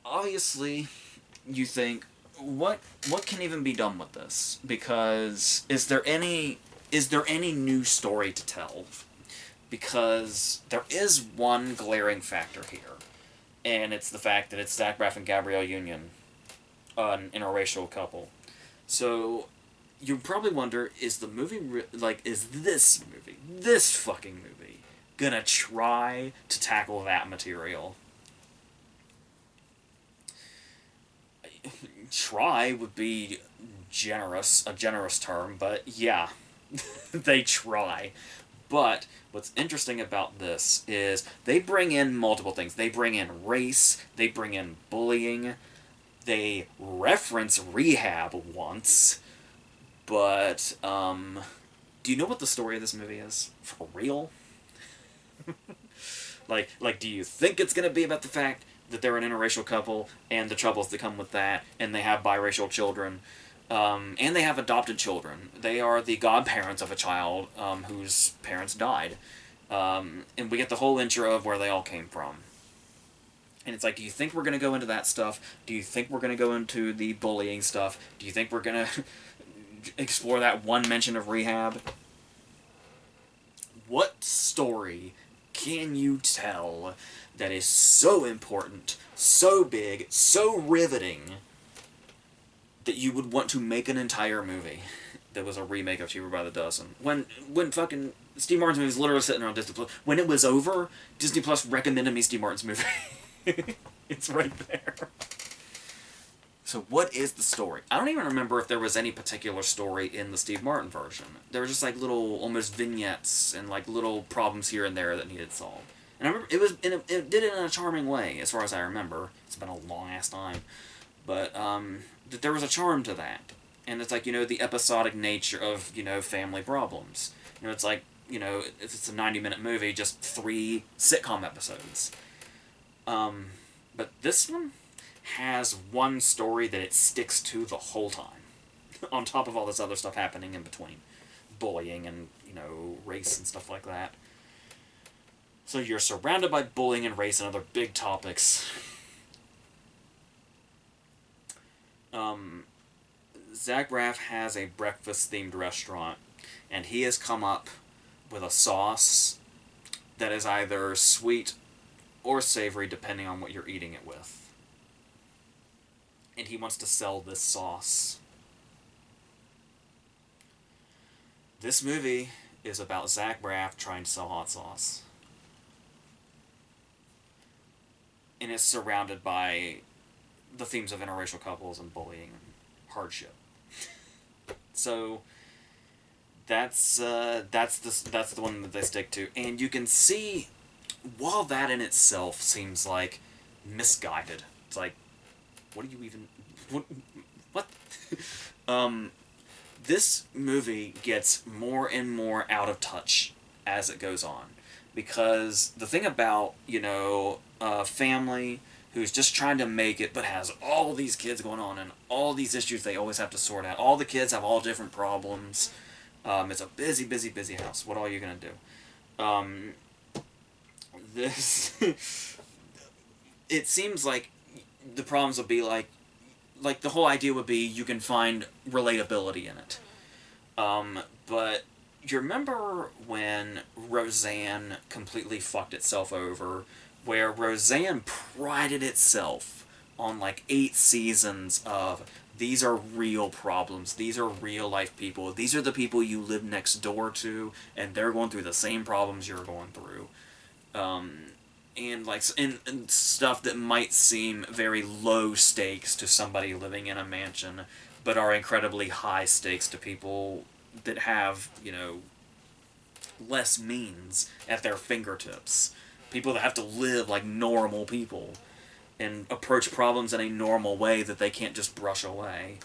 Obviously, you think, what can even be done with this? Because is there any new story to tell? Because there is one glaring factor here, and it's the fact that it's Zach Braff and Gabrielle Union, an interracial couple. So you probably wonder, is the movie is this fucking movie gonna try to tackle that material? Try would be a generous term, but yeah, they try. But what's interesting about this is they bring in multiple things. They bring in race, they bring in bullying, they reference rehab once, but, do you know what the story of this movie is? For real? Do you think it's gonna be about the fact that they're an interracial couple, and the troubles that come with that, and they have biracial children, and they have adopted children. They are the godparents of a child, whose parents died. And we get the whole intro of where they all came from. And it's like, do you think we're going to go into that stuff? Do you think we're going to go into the bullying stuff? Do you think we're going to explore that one mention of rehab? What story can you tell that is so important, so big, so riveting, that you would want to make an entire movie that was a remake of Cheaper by the Dozen? When fucking Steve Martin's movie was literally sitting on Disney Plus. When it was over, Disney Plus recommended me Steve Martin's movie. It's right there. So what is the story? I don't even remember if there was any particular story in the Steve Martin version. There were just like little, almost vignettes and like little problems here and there that needed solved. And I remember it did it in a charming way, as far as I remember. It's been a long ass time, but that there was a charm to that. And it's like, the episodic nature of, family problems. It's like, if it's a 90-minute movie, just 3 sitcom episodes. But this one has one story that it sticks to the whole time. On top of all this other stuff happening in between. Bullying and, race and stuff like that. So you're surrounded by bullying and race and other big topics. Zach Braff has a breakfast-themed restaurant, and he has come up with a sauce that is either sweet or savory, depending on what you're eating it with. And he wants to sell this sauce. This movie is about Zach Braff trying to sell hot sauce. And it's surrounded by the themes of interracial couples and bullying and hardship. So that's the one that they stick to, and you can see, while that in itself seems like misguided, it's like, what do you even what? This movie gets more and more out of touch as it goes on, because the thing about a family who's just trying to make it, but has all these kids going on and all these issues they always have to sort out. All the kids have all different problems. It's a busy, busy, busy house. What are you gonna do? It seems like the problems would be like the whole idea would be you can find relatability in it. But you remember when Roseanne completely fucked itself over, where Roseanne prided itself on 8 seasons of, these are real problems, these are real life people, these are the people you live next door to, and they're going through the same problems you're going through. And stuff that might seem very low stakes to somebody living in a mansion, but are incredibly high stakes to people that have, less means at their fingertips. People that have to live like normal people and approach problems in a normal way that they can't just brush away.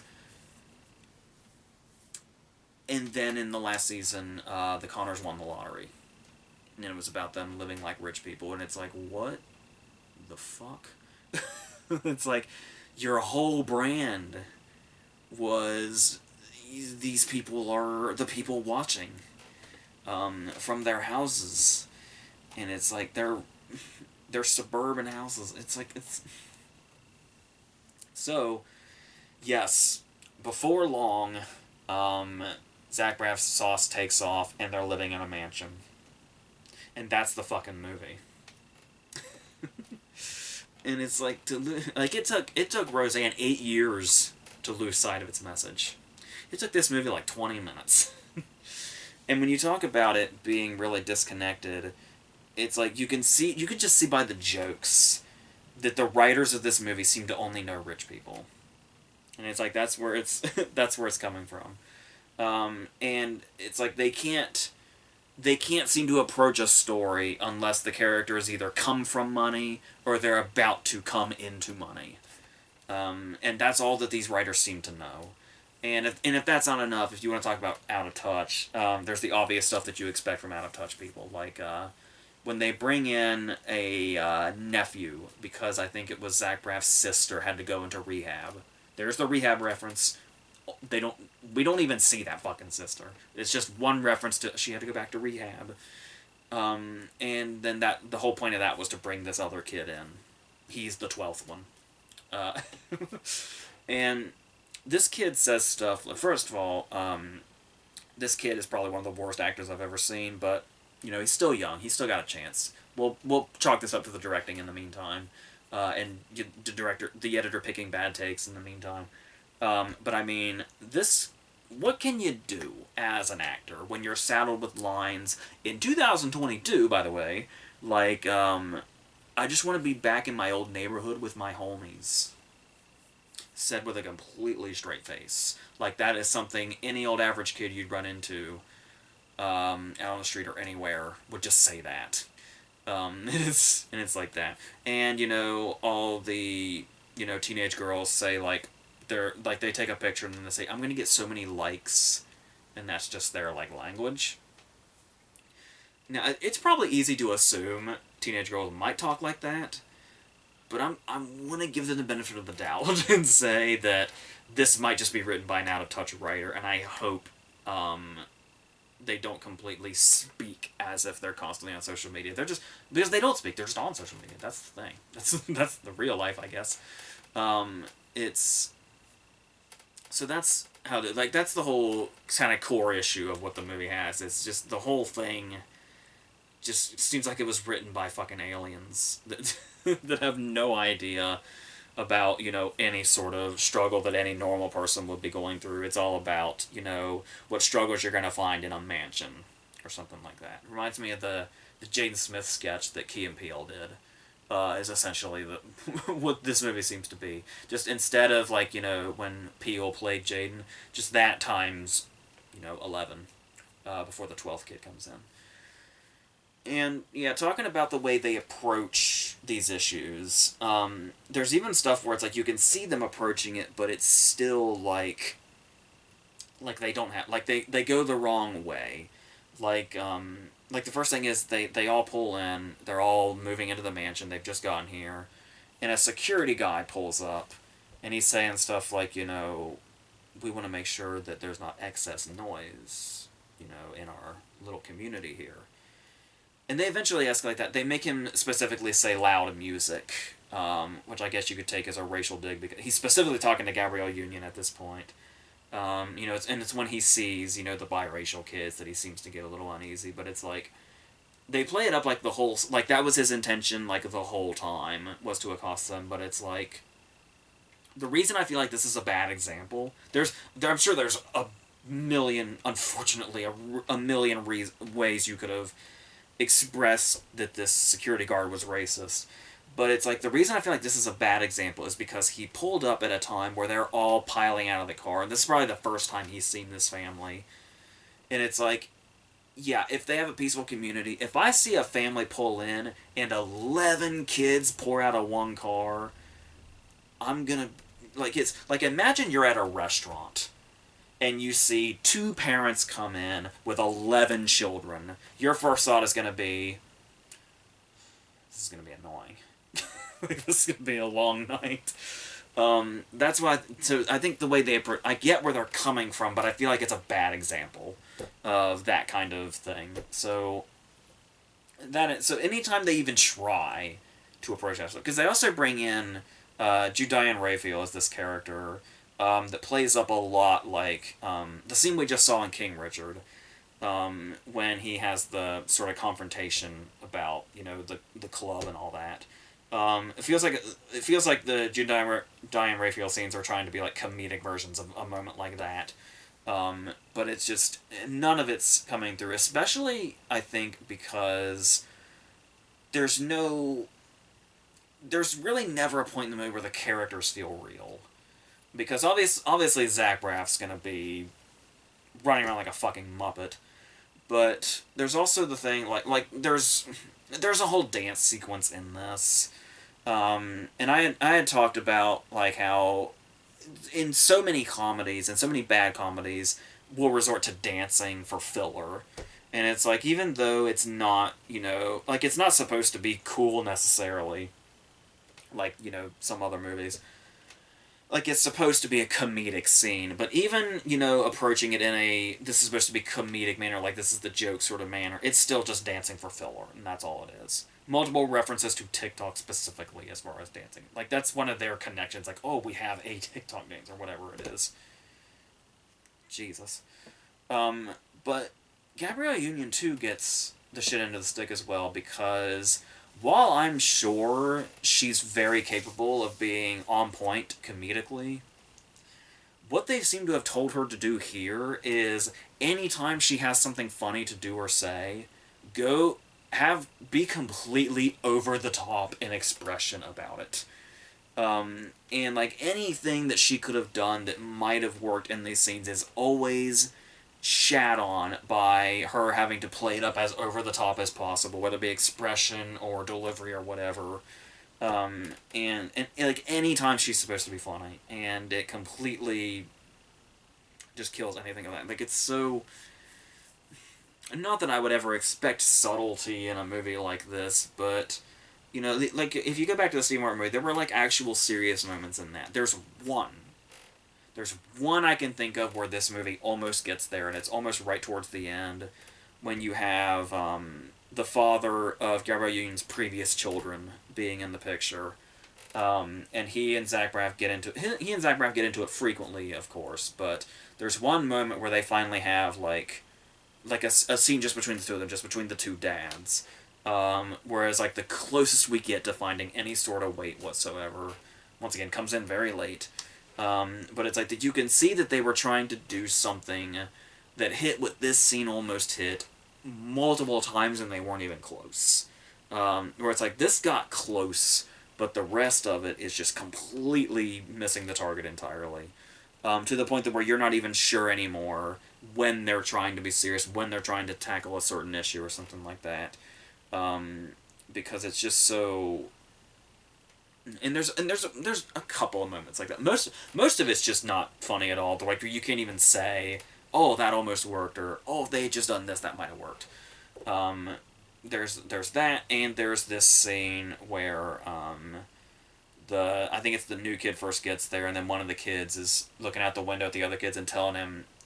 And then in the last season, the Connors won the lottery. And it was about them living like rich people. And it's like, what the fuck? It's like, your whole brand was these people are the people watching from their houses. And it's like, they're suburban houses. It's like, it's... So, yes, before long, Zach Braff's sauce takes off, and they're living in a mansion. And that's the fucking movie. And it's like, it took Roseanne 8 years to lose sight of its message. It took this movie like 20 minutes. And when you talk about it being really disconnected, it's like you can just see by the jokes that the writers of this movie seem to only know rich people. And it's like, that's where it's coming from. And it's like they can't seem to approach a story unless the characters either come from money or they're about to come into money. And that's all that these writers seem to know. And if that's not enough, if you want to talk about out of touch, there's the obvious stuff that you expect from out of touch people, like when they bring in a nephew, because I think it was Zach Braff's sister had to go into rehab. There's the rehab reference. We don't even see that fucking sister. It's just one reference to she had to go back to rehab. And then the whole point of that was to bring this other kid in. He's the 12th one. And this kid says stuff. First of all, this kid is probably one of the worst actors I've ever seen, but you know, he's still young. He's still got a chance. We'll chalk this up to the directing in the meantime, and the editor picking bad takes in the meantime. But I mean, what can you do as an actor when you're saddled with lines in 2022, by the way, like, I just want to be back in my old neighborhood with my homies. Said with a completely straight face. Like, that is something any old average kid you'd run into out on the street or anywhere would just say that. It's like that. And, you know, all the, you know, teenage girls say, like, they take a picture and then they say, I'm going to get so many likes, and that's just their, like, language. Now, it's probably easy to assume teenage girls might talk like that, but I'm going to give them the benefit of the doubt and say that this might just be written by an out-of-touch writer, and I hope they don't completely speak as if they're constantly on social media. They're just... Because they don't speak, they're just on social media. That's the thing. That's the real life, I guess. It's... So that's how... that's the whole kind of core issue of what the movie has. It's just the whole thing just seems like it was written by fucking aliens that that have no idea about, you know, any sort of struggle that any normal person would be going through. It's all about, you know, what struggles you're going to find in a mansion or something like that. It reminds me of the Jaden Smith sketch that Key and Peele did. Is essentially what this movie seems to be. Just instead of, like, you know, when Peele played Jaden, just that times, you know, 11 before the 12th kid comes in. And, yeah, talking about the way they approach these issues, there's even stuff where it's like you can see them approaching it, but it's still like they don't have... Like, they go the wrong way. Like the first thing is they all pull in, they're all moving into the mansion, they've just gotten here, and a security guy pulls up, and he's saying stuff like, you know, we want to make sure that there's not excess noise, you know, in our little community here. And they eventually escalate that. They make him specifically say loud music, which I guess you could take as a racial dig, because he's specifically talking to Gabrielle Union at this point. You know, it's when he sees, you know, the biracial kids that he seems to get a little uneasy, but it's like, they play it up like the whole, like that was his intention, like the whole time, was to accost them, but it's like, the reason I feel like this is a bad example, I'm sure there's a million, unfortunately, a million ways you could have expressed that this security guard was racist. But it's like, the reason I feel like this is a bad example is because he pulled up at a time where they're all piling out of the car, and this is probably the first time he's seen this family. And it's like, yeah, if they have a peaceful community, if I see a family pull in and 11 kids pour out of one car, I'm gonna... Like, it's... Like, imagine you're at a restaurant, and you see 2 parents come in with 11 children, your first thought is going to be, this is going to be annoying. Like, this is going to be a long night. That's why. So I think the way they approach, I get where they're coming from, but I feel like it's a bad example of that kind of thing. So anytime they even try to approach that, because they also bring in Judian Raphael as this character that plays up a lot like the scene we just saw in King Richard. When he has the sort of confrontation about the club and all that. It feels like the Judian Raphael scenes are trying to be like comedic versions of a moment like that. But it's just none of it's coming through. Especially I think because there's really never a point in the movie where the characters feel real. Because obviously Zach Braff's gonna be running around like a fucking muppet. But there's also the thing like there's a whole dance sequence in this, and I had talked about like how in so many comedies and so many bad comedies we'll resort to dancing for filler, and it's like even though it's not like it's not supposed to be cool necessarily, like some other movies. Like, it's supposed to be a comedic scene, but even, approaching it in this is supposed to be comedic manner, like this is the joke sort of manner, it's still just dancing for filler, and that's all it is. Multiple references to TikTok specifically as far as dancing. Like, that's one of their connections, like, oh, we have a TikTok dance, or whatever it is. Jesus. But Gabrielle Union, too, gets the shit end of the stick as well, because while I'm sure she's very capable of being on point comedically, what they seem to have told her to do here is anytime she has something funny to do or say, be completely over the top in expression about it. And like anything that she could have done that might have worked in these scenes is always shat on by her having to play it up as over the top as possible, whether it be expression or delivery or whatever. And like any time she's supposed to be funny, and it completely just kills anything of that. Like it's so. Not that I would ever expect subtlety in a movie like this, but like if you go back to the Steve Martin movie, there were like actual serious moments in that. There's one I can think of where this movie almost gets there, and it's almost right towards the end, when you have the father of Gabrielle Union's previous children being in the picture, and he and Zach Braff get into it frequently, of course, but there's one moment where they finally have like a scene just between the two of them, just between the two dads, whereas like the closest we get to finding any sort of weight whatsoever, once again, comes in very late. But it's like that you can see that they were trying to do something that hit what this scene almost hit multiple times and they weren't even close. Where it's like, this got close, but the rest of it is just completely missing the target entirely. To the point that where you're not even sure anymore when they're trying to be serious, when they're trying to tackle a certain issue or something like that. Because it's just so... And there's a couple of moments like that. Most of it's just not funny at all. Like you can't even say, "Oh, that almost worked," or "Oh, they had just done this, that might have worked." There's that, and there's this scene where I think it's the new kid first gets there, and then one of the kids is looking out the window at the other kids and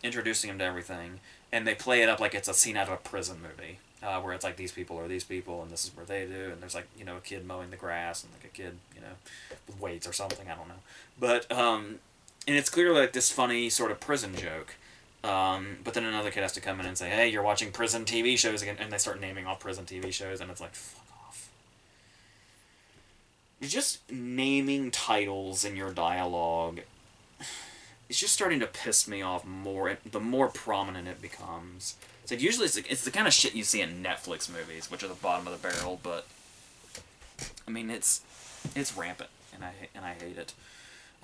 introducing him to everything, and they play it up like it's a scene out of a prison movie. Where it's like these people are these people and this is where they do, and there's like a kid mowing the grass and like a kid with weights or something, I don't know, but and it's clearly like this funny sort of prison joke, but then another kid has to come in and say, "Hey, you're watching prison TV shows again," and they start naming off prison TV shows, and it's like, fuck off. You're just naming titles in your dialogue. It's just starting to piss me off more the more prominent it becomes. So usually it's the kind of shit you see in Netflix movies, which are the bottom of the barrel, but I mean it's rampant, and I hate it.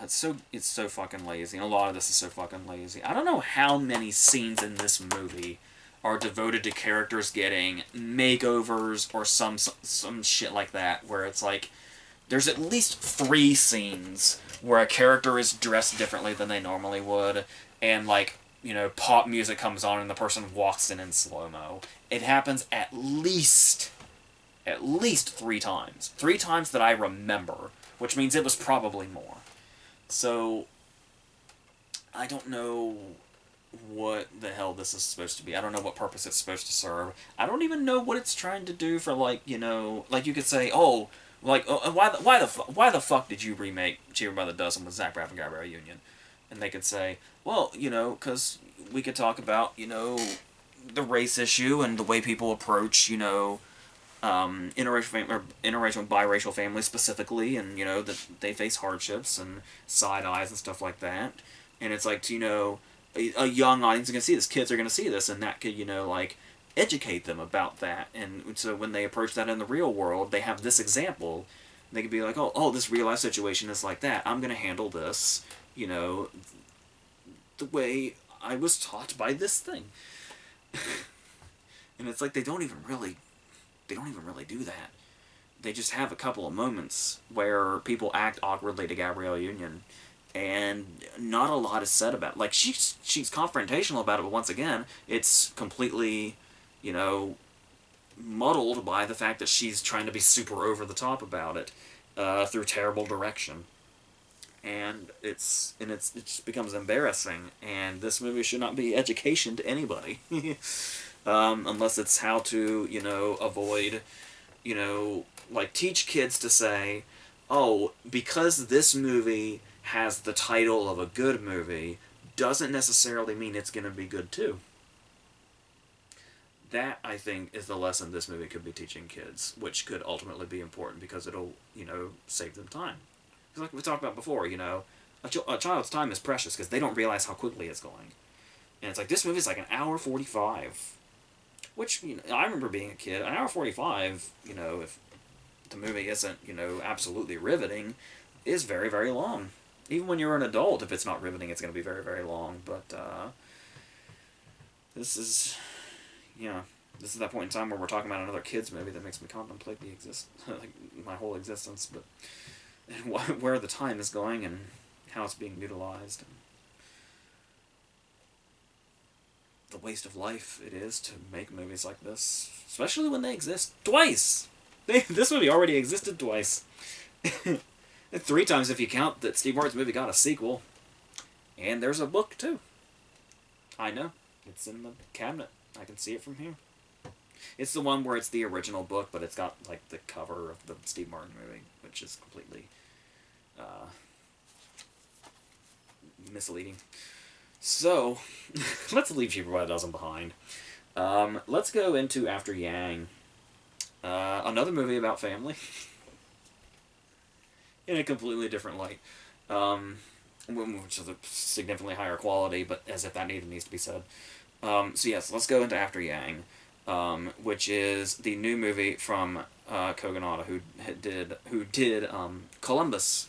It's so fucking lazy, and a lot of this is so fucking lazy. I don't know how many scenes in this movie are devoted to characters getting makeovers or some shit like that, where it's like there's at least 3 scenes where a character is dressed differently than they normally would, and like pop music comes on and the person walks in slow-mo. It happens at least 3 times. 3 times that I remember, which means it was probably more. So, I don't know what the hell this is supposed to be. I don't know what purpose it's supposed to serve. I don't even know what it's trying to do for, like, like you could say, oh, like, why the fuck did you remake Cheaper by the Dozen with Zach Braff and Gabrielle Union? And they could say, well, because we could talk about, the race issue and the way people approach, interracial and biracial families specifically, and that they face hardships and side eyes and stuff like that. And it's like, a young audience are going to see this, kids are going to see this, and that could like educate them about that. And so when they approach that in the real world, they have this example. They could be like, oh, this real life situation is like that. I'm going to handle this, the way I was taught by this thing. And it's like they don't even really do that. They just have a couple of moments where people act awkwardly to Gabrielle Union, and not a lot is said about it. Like, she's confrontational about it, but once again, it's completely, muddled by the fact that she's trying to be super over the top about it through terrible direction. And it just becomes embarrassing, and this movie should not be education to anybody. Unless it's how to, avoid, like, teach kids to say, oh, because this movie has the title of a good movie, doesn't necessarily mean it's going to be good too. That, I think, is the lesson this movie could be teaching kids, which could ultimately be important because it'll, save them time. Because like we talked about before, a child's time is precious because they don't realize how quickly it's going. And it's like, this movie's like an hour 45. Which, I remember being a kid, an hour 45, if the movie isn't, absolutely riveting, is very, very long. Even when you're an adult, if it's not riveting, it's going to be very, very long. But, this is that point in time where we're talking about another kids movie that makes me contemplate like, my whole existence, but and where the time is going and how it's being utilized. And the waste of life it is to make movies like this, especially when they exist twice. This movie already existed twice. 3 times if you count that Steve Martin's movie got a sequel. And there's a book, too. I know. It's in the cabinet. I can see it from here. It's the one where it's the original book, but it's got, like, the cover of the Steve Martin movie, which is completely misleading. So, let's leave Cheaper by the Dozen behind. Let's go into After Yang. Another movie about family. In a completely different light. Which is a significantly higher quality, but as if that even needs to be said. So yes, let's go into After Yang, which is the new movie from Kogonada, who did Columbus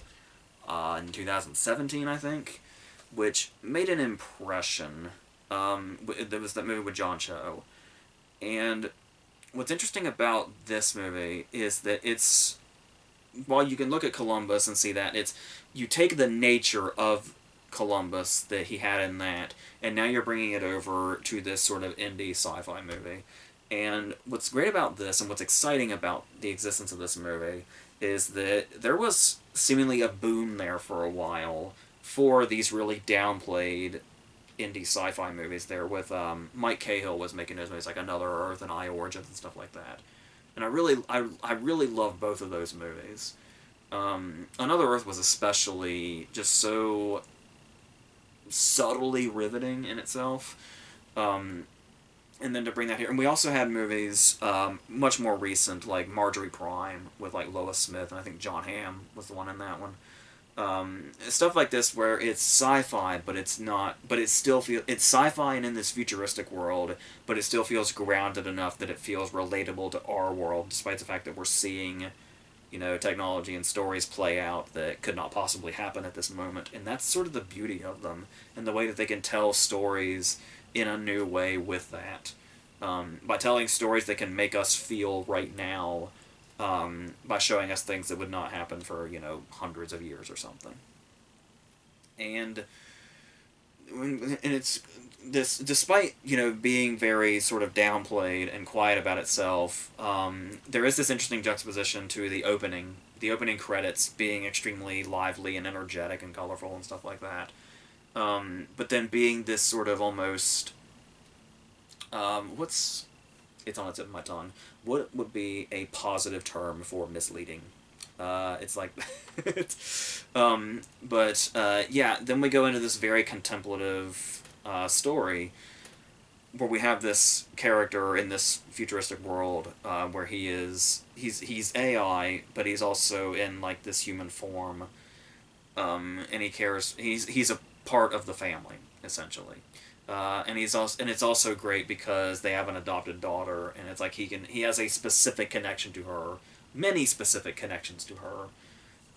in 2017, I think, which made an impression. There was that movie with John Cho. And what's interesting about this movie is that it's, while you can look at Columbus and see that, you take the nature of Columbus that he had in that, and now you're bringing it over to this sort of indie sci-fi movie. And what's great about this, and what's exciting about the existence of this movie, is that there was seemingly a boom there for a while for these really downplayed indie sci-fi movies there with Mike Cahill was making those movies like Another Earth and I Origins and stuff like that. And I really love both of those movies. Another Earth was especially just so subtly riveting in itself. And then to bring that here, and we also had movies much more recent, like Marjorie Prime with like Lois Smith, and I think John Hamm was the one in that one. Stuff like this where it's sci-fi, but it's not, but it still feels, it's sci-fi and in this futuristic world, but it still feels grounded enough that it feels relatable to our world, despite the fact that we're seeing, technology and stories play out that could not possibly happen at this moment. And that's sort of the beauty of them, and the way that they can tell stories in a new way with that. By telling stories that can make us feel right now, by showing us things that would not happen for, hundreds of years or something. And and it's this, despite being very sort of downplayed and quiet about itself. There is this interesting juxtaposition to the opening credits being extremely lively and energetic and colorful and stuff like that. But then being this sort of almost what's it's on the tip of my tongue. What would be a positive term for misleading? It's like, but yeah. Then we go into this very contemplative story where we have this character in this futuristic world where he's AI, but he's also in like this human form, and he cares. He's a part of the family essentially. And it's also great because they have an adopted daughter, and it's like he has a specific connection to her, many specific connections to her.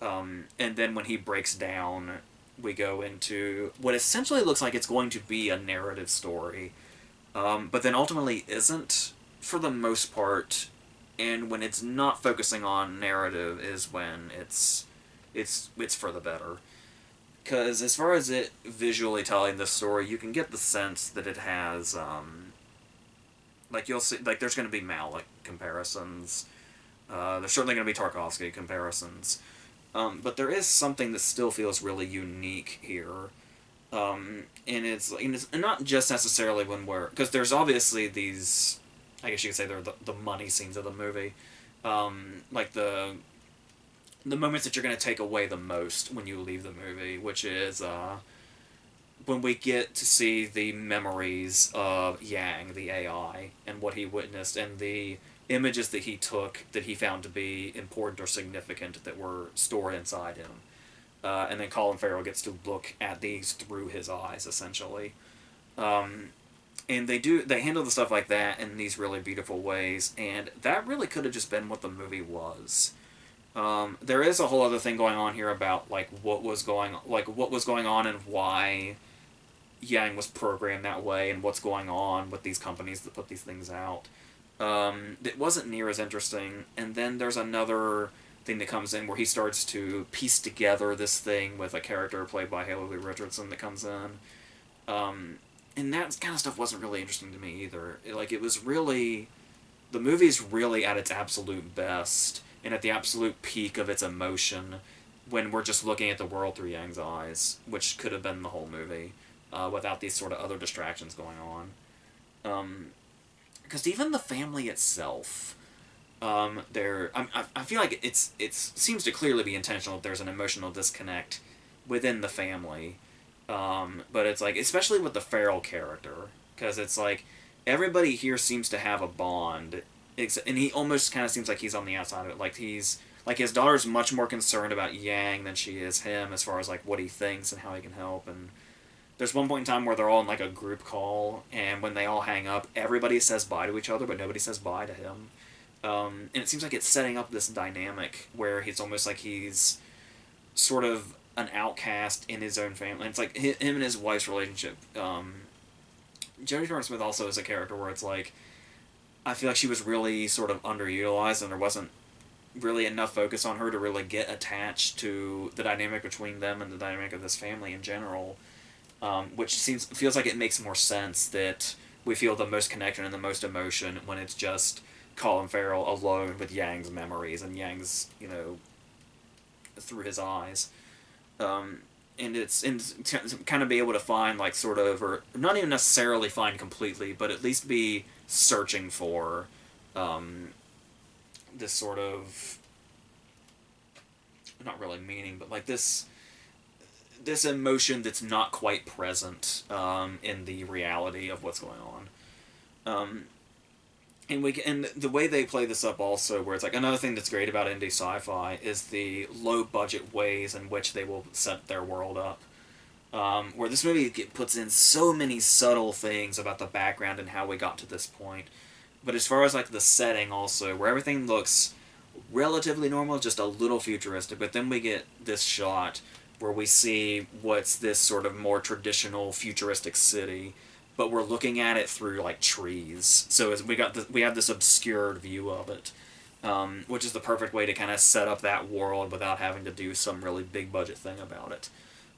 And then when he breaks down, we go into what essentially looks like it's going to be a narrative story, but then ultimately isn't for the most part. And when it's not focusing on narrative is when it's for the better. Because as far as it visually telling the story, you can get the sense that it has, like you'll see, like there's going to be Malick comparisons. There's certainly going to be Tarkovsky comparisons. But there is something that still feels really unique here. And it's not just necessarily when because there's obviously these, I guess you could say they're the money scenes of the movie. Like the moments that you're going to take away the most when you leave the movie, which is when we get to see the memories of Yang, the AI, and what he witnessed, and the images that he took that he found to be important or significant that were stored inside him. And then Colin Farrell gets to look at these through his eyes, essentially. And they handle the stuff like that in these really beautiful ways, and that really could have just been what the movie was. There is a whole other thing going on here about what was going on and why Yang was programmed that way and what's going on with these companies that put these things out. It wasn't near as interesting. And then there's another thing that comes in where he starts to piece together this thing with a character played by Haley Richardson that comes in. And that kind of stuff wasn't really interesting to me either. It was really, the movie's really at its absolute best and at the absolute peak of its emotion when we're just looking at the world through Yang's eyes, which could have been the whole movie, without these sort of other distractions going on. Because even the family itself, I feel like it seems to clearly be intentional that there's an emotional disconnect within the family, but it's like, especially with the Farrell character, because it's like everybody here seems to have a bond, and he almost kind of seems like he's on the outside of it. Like his daughter's much more concerned about Yang than she is him, as far as like what he thinks and how he can help. And there's one point in time where they're all in like a group call, and when they all hang up, everybody says bye to each other, but nobody says bye to him. And it seems like it's setting up this dynamic where he's almost like he's sort of an outcast in his own family. And it's like him and his wife's relationship. Jodie Turner-Smith also is a character where it's like, I feel like she was really sort of underutilized, and there wasn't really enough focus on her to really get attached to the dynamic between them and the dynamic of this family in general. Which feels like it makes more sense that we feel the most connection and the most emotion when it's just Colin Farrell alone with Yang's memories and Yang's, through his eyes. And to kind of be able to find sort of, or not even necessarily find completely, but at least be searching for this sort of, not really meaning, but this emotion that's not quite present in the reality of what's going on. And the way they play this up also, where it's like, another thing that's great about indie sci-fi is the low budget ways in which they will set their world up. Where this movie puts in so many subtle things about the background and how we got to this point. But as far as the setting also, where everything looks relatively normal, just a little futuristic, but then we get this shot where we see what's this sort of more traditional futuristic city, but we're looking at it through trees. So we have this obscured view of it, which is the perfect way to kind of set up that world without having to do some really big budget thing about it.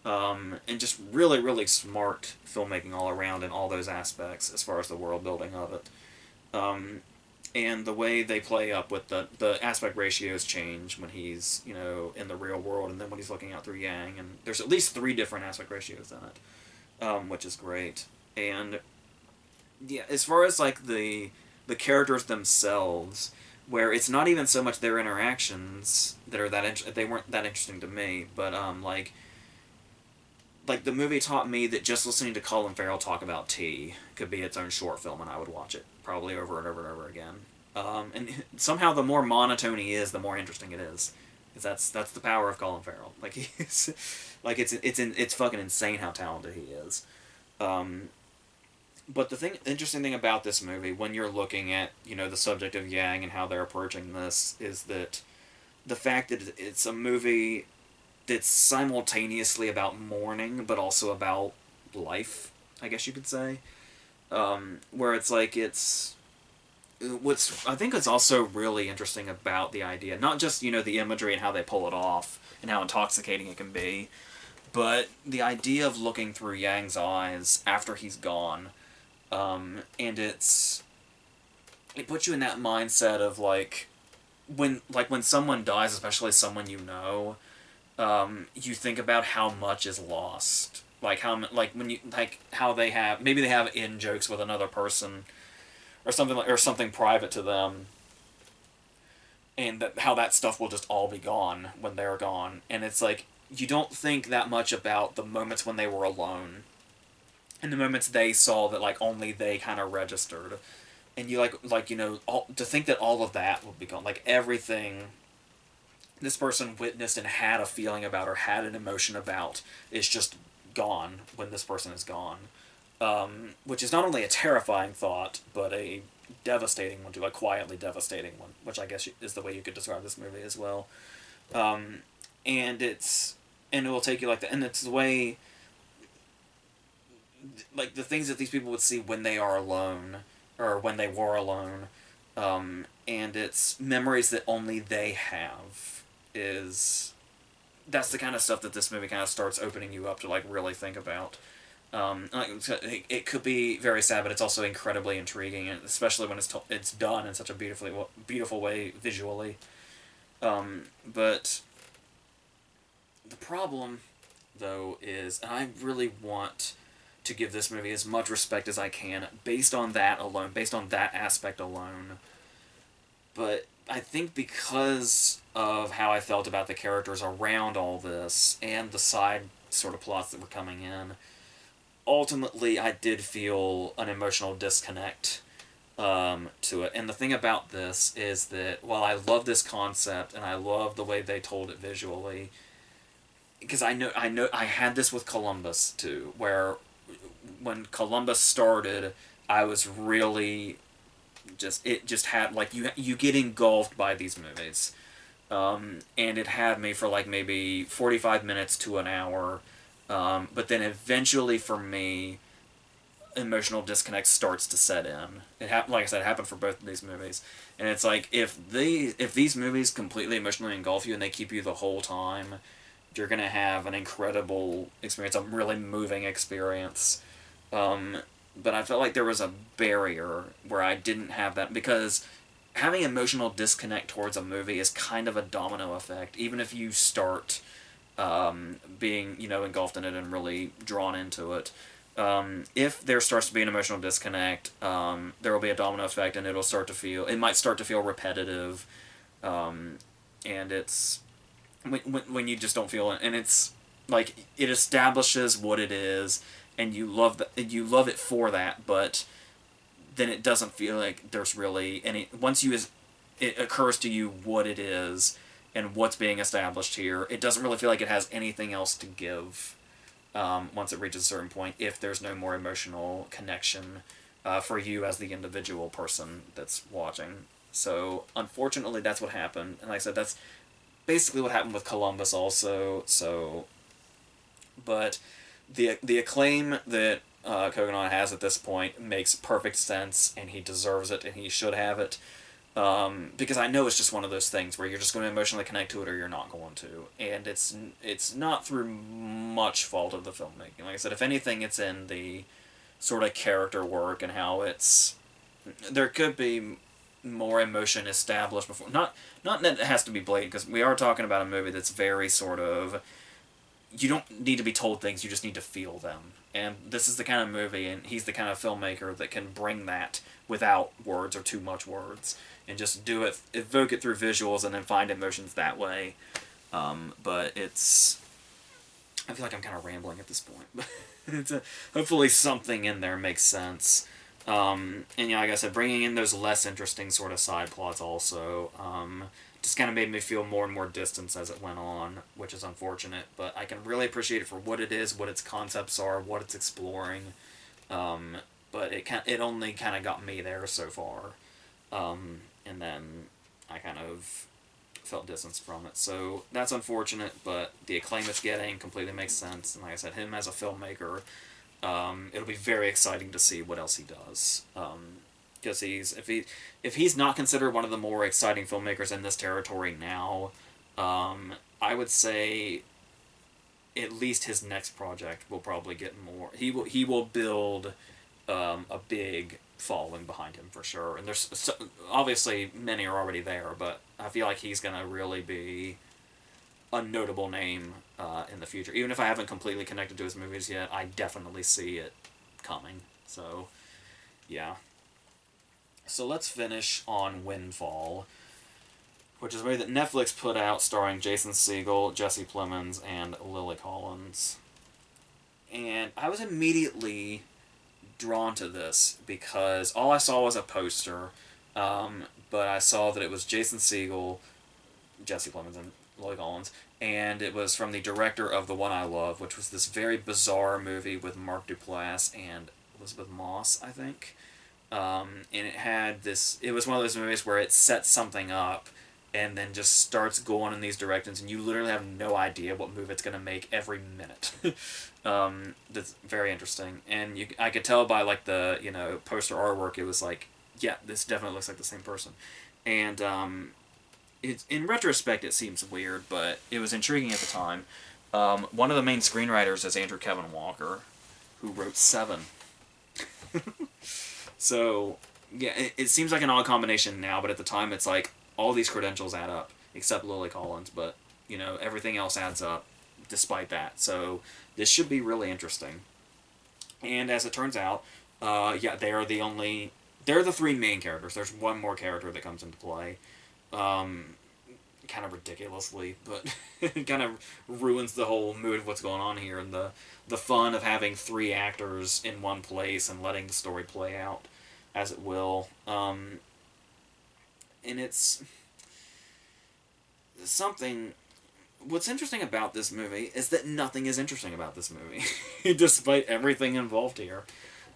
And just really, really smart filmmaking all around in all those aspects as far as the world building of it. Um, and the way they play up with the aspect ratios change when he's, you know, in the real world, and then when he's looking out through Yang, and there's at least 3 different aspect ratios in it, which is great. And yeah, as far as like the characters themselves, where it's not even so much their interactions that are they weren't that interesting to me, but like the movie taught me that just listening to Colin Farrell talk about tea could be its own short film, and I would watch it probably over and over and over again. And somehow, the more monotone he is, the more interesting it is, because that's the power of Colin Farrell. Like he's like it's fucking insane how talented he is. Um, but the interesting thing about this movie, when you're looking at, you know, the subject of Yang and how they're approaching this, is that the fact that it's a movie that's simultaneously about mourning, but also about life, I guess you could say. Where it's like what's I think is also really interesting about the idea, not just, you know, the imagery and how they pull it off and how intoxicating it can be, but the idea of looking through Yang's eyes after he's gone, and it puts you in that mindset of when someone dies, especially someone you know, you think about how much is lost. Like when you like how maybe they have in jokes with another person or something private to them, and how that stuff will just all be gone when they're gone. And it's like you don't think that much about the moments when they were alone, and the moments they saw that like only they kind of registered, and you you know, to think that all of that would be gone, like everything this person witnessed and had a feeling about or had an emotion about is just gone when this person is gone. Which is not only a terrifying thought, but a devastating one too, a quietly devastating one, which I guess is the way you could describe this movie as well. Um, and it will take you like that, and it's the way, like the things that these people would see when they are alone, or when they were alone, and it's memories that only they have. Is That's the kind of stuff that this movie kind of starts opening you up to like really think about. It could be very sad, but it's also incredibly intriguing, especially when it's done in such a beautiful way visually. But the problem, though, is, and I really want to give this movie as much respect as I can based on that alone, based on that aspect alone. But I think because of how I felt about the characters around all this and the side sort of plots that were coming in, ultimately I did feel an emotional disconnect to it. And the thing about this is that while I love this concept and I love the way they told it visually, because I know I had this with Columbus too, where when Columbus started, I was really it just had like you get engulfed by these movies, and it had me for like maybe 45 minutes to an hour, but then eventually for me, emotional disconnect starts to set in. Like I said, it happened for both of these movies, and it's like if these movies completely emotionally engulf you and they keep you the whole time, you're gonna have an incredible experience, a really moving experience. But I felt like there was a barrier where I didn't have that, because having emotional disconnect towards a movie is kind of a domino effect. Even if you start being, you know, engulfed in it and really drawn into it, if there starts to be an emotional disconnect, there will be a domino effect, and it might start to feel repetitive, and it's when you just don't feel it, and it's like it establishes what it is, and you love it for that, but then it doesn't feel like there's really any, it occurs to you what it is and what's being established here, it doesn't really feel like it has anything else to give, once it reaches a certain point, if there's no more emotional connection for you as the individual person that's watching. So unfortunately that's what happened, and like I said, that's basically what happened with Columbus also. So, but the acclaim that Koganon has at this point makes perfect sense, and he deserves it, and he should have it. Because I know it's just one of those things where you're just going to emotionally connect to it or you're not going to, and it's not through much fault of the filmmaking. Like I said, if anything, it's in the sort of character work and how it's there could be more emotion established before. Not that it has to be blatant, because we are talking about a movie that's very sort of you don't need to be told things, you just need to feel them. And this is the kind of movie, and he's the kind of filmmaker that can bring that without words or too much words, and just do it, evoke it through visuals, and then find emotions that way. But it's, I feel like I'm kind of rambling at this point, but hopefully something in there makes sense. And yeah, like I said, bringing in those less interesting sort of side plots also. Just kind of made me feel more and more distance as it went on, which is unfortunate. But I can really appreciate it for what it is, what its concepts are, what it's exploring. But it only kind of got me there so far, and then I kind of felt distance from it. So that's unfortunate, but the acclaim it's getting completely makes sense. And like I said, him as a filmmaker, it'll be very exciting to see what else he does. Because if he's not considered one of the more exciting filmmakers in this territory now, I would say at least his next project will probably get more. He will build a big following behind him for sure. And obviously many are already there, but I feel like he's gonna really be a notable name in the future. Even if I haven't completely connected to his movies yet, I definitely see it coming. So, yeah. So let's finish on Windfall, which is a movie that Netflix put out starring Jason Segel, Jesse Plemons, and Lily Collins. And I was immediately drawn to this because all I saw was a poster, but I saw that it was Jason Segel, Jesse Plemons, and Lily Collins, and it was from the director of The One I Love, which was this very bizarre movie with Mark Duplass and Elizabeth Moss, I think. And it had this. It was one of those movies where it sets something up, and then just starts going in these directions, and you literally have no idea what move it's going to make every minute. That's very interesting, and I could tell by like the poster artwork, it was like, yeah, this definitely looks like the same person, and in retrospect it seems weird, but it was intriguing at the time. One of the main screenwriters is Andrew Kevin Walker, who wrote Seven. So, yeah, it seems like an odd combination now, but at the time it's like all these credentials add up, except Lily Collins, but, everything else adds up despite that. So, this should be really interesting. And as it turns out, yeah, they're the three main characters. There's one more character that comes into play. Kind of ridiculously, but it kind of ruins the whole mood of what's going on here, and the fun of having three actors in one place and letting the story play out as it will. And it's something. What's interesting about this movie is that nothing is interesting about this movie, despite everything involved here.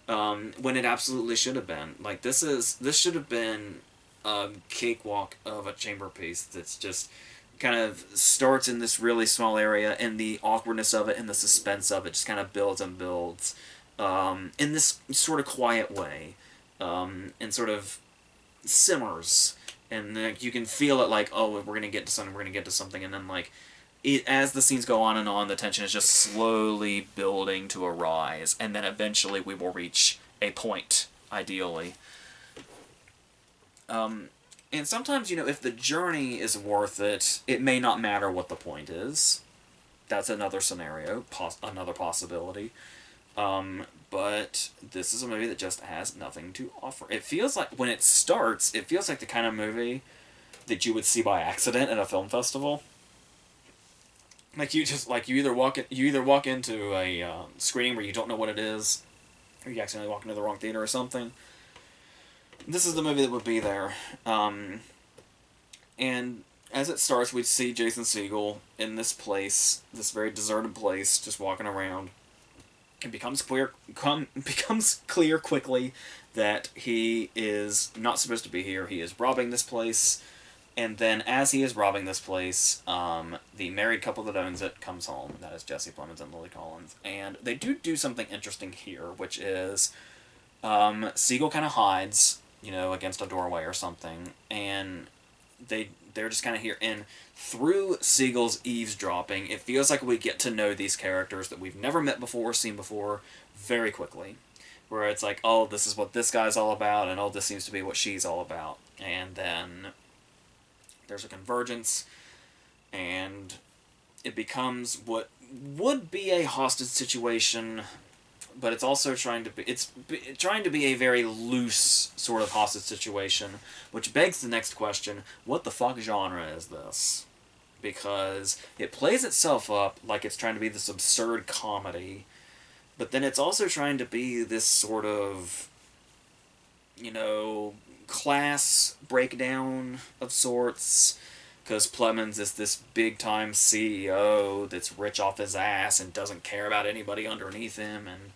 When it absolutely should have been. Like this should have been a cakewalk of a chamber piece that's just kind of starts in this really small area, and the awkwardness of it and the suspense of it just kind of builds and builds in this sort of quiet way, and sort of simmers, and you can feel it like, oh, we're gonna get to something, and then like as the scenes go on, the tension is just slowly building to a rise, and then eventually we will reach a point, ideally. And sometimes, if the journey is worth it, it may not matter what the point is. That's another scenario, another possibility. But this is a movie that just has nothing to offer. It feels like, when it starts, it feels like the kind of movie that you would see by accident at a film festival. Like you either walk into a screening where you don't know what it is, or you accidentally walk into the wrong theater or something. This is the movie that would be there. And as it starts, we see Jason Segel in this place, this very deserted place, just walking around. It becomes clear quickly that he is not supposed to be here. He is robbing this place. And then as he is robbing this place, the married couple that owns it comes home. That is Jesse Plemons and Lily Collins. And they do something interesting here, which is Segel kind of hides against a doorway or something, and they're just kind of here. And through Siegel's eavesdropping, it feels like we get to know these characters that we've never met before or seen before very quickly. Where it's like, oh, this is what this guy's all about, and oh, this seems to be what she's all about. And then there's a convergence, and it becomes what would be a hostage situation, but it's also trying to be a very loose sort of hostage situation, which begs the next question: what the fuck genre is this? Because it plays itself up like it's trying to be this absurd comedy, but then it's also trying to be this sort of, class breakdown of sorts. Because Plemons is this big-time CEO that's rich off his ass and doesn't care about anybody underneath him, and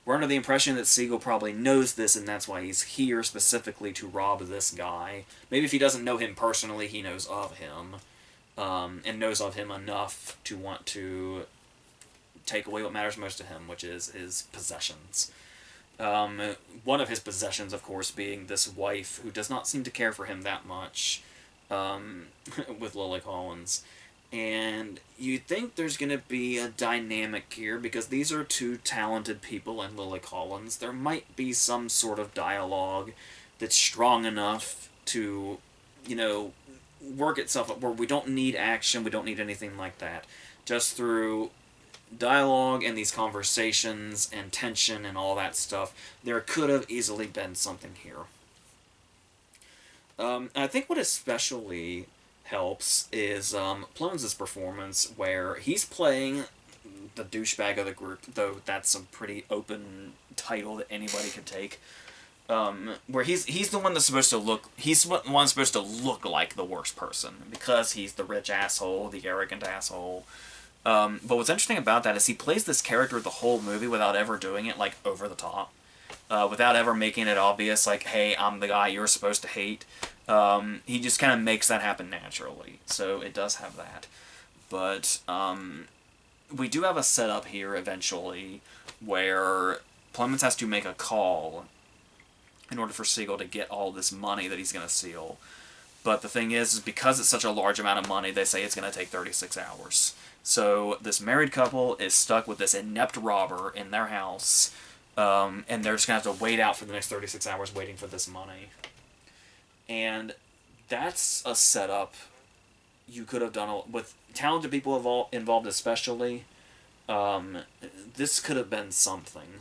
we're under the impression that Siegel probably knows this, and that's why he's here specifically to rob this guy. Maybe if he doesn't know him personally, he knows of him, and knows of him enough to want to take away what matters most to him, which is his possessions. One of his possessions, of course, being this wife who does not seem to care for him that much, with Lily Collins. And you'd think there's going to be a dynamic here, because these are two talented people in Lily Collins. There might be some sort of dialogue that's strong enough to, work itself up, where we don't need action, we don't need anything like that. Just through dialogue and these conversations and tension and all that stuff, there could have easily been something here. I think what especially helps is Plemons' performance, where he's playing the douchebag of the group, though that's a pretty open title that anybody could take. Where he's the one that's supposed to look, he's the one supposed to look like the worst person, because he's the rich asshole, the arrogant asshole. But what's interesting about that is he plays this character the whole movie without ever doing it, like, over the top. Without ever making it obvious, like, hey, I'm the guy you're supposed to hate. He just kind of makes that happen naturally. So it does have that. But we do have a setup here, eventually, where Plemons has to make a call in order for Siegel to get all this money that he's going to steal. But the thing is because it's such a large amount of money, they say it's going to take 36 hours. So this married couple is stuck with this inept robber in their house, and they're just going to have to wait out for the next 36 hours waiting for this money. And that's a setup you could have done with talented people involved especially. This could have been something.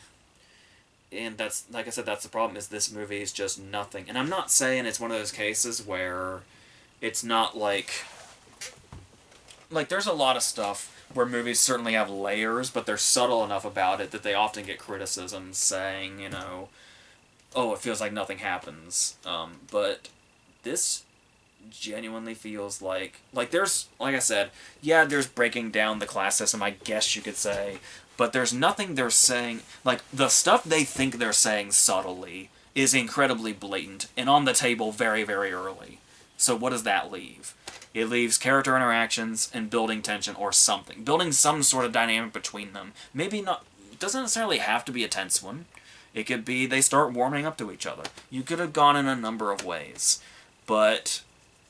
And that's, like I said, that's the problem, is this movie is just nothing. And I'm not saying it's one of those cases where it's not like there's a lot of stuff where movies certainly have layers, but they're subtle enough about it that they often get criticisms saying, oh, it feels like nothing happens. But this genuinely feels like there's, like I said, yeah, there's breaking down the class system, I guess you could say, but there's nothing they're saying, like, the stuff they think they're saying subtly is incredibly blatant and on the table very, very early. So what does that leave? It leaves character interactions and building tension or something. Building some sort of dynamic between them. Maybe not, it doesn't necessarily have to be a tense one. It could be they start warming up to each other. You could have gone in a number of ways. But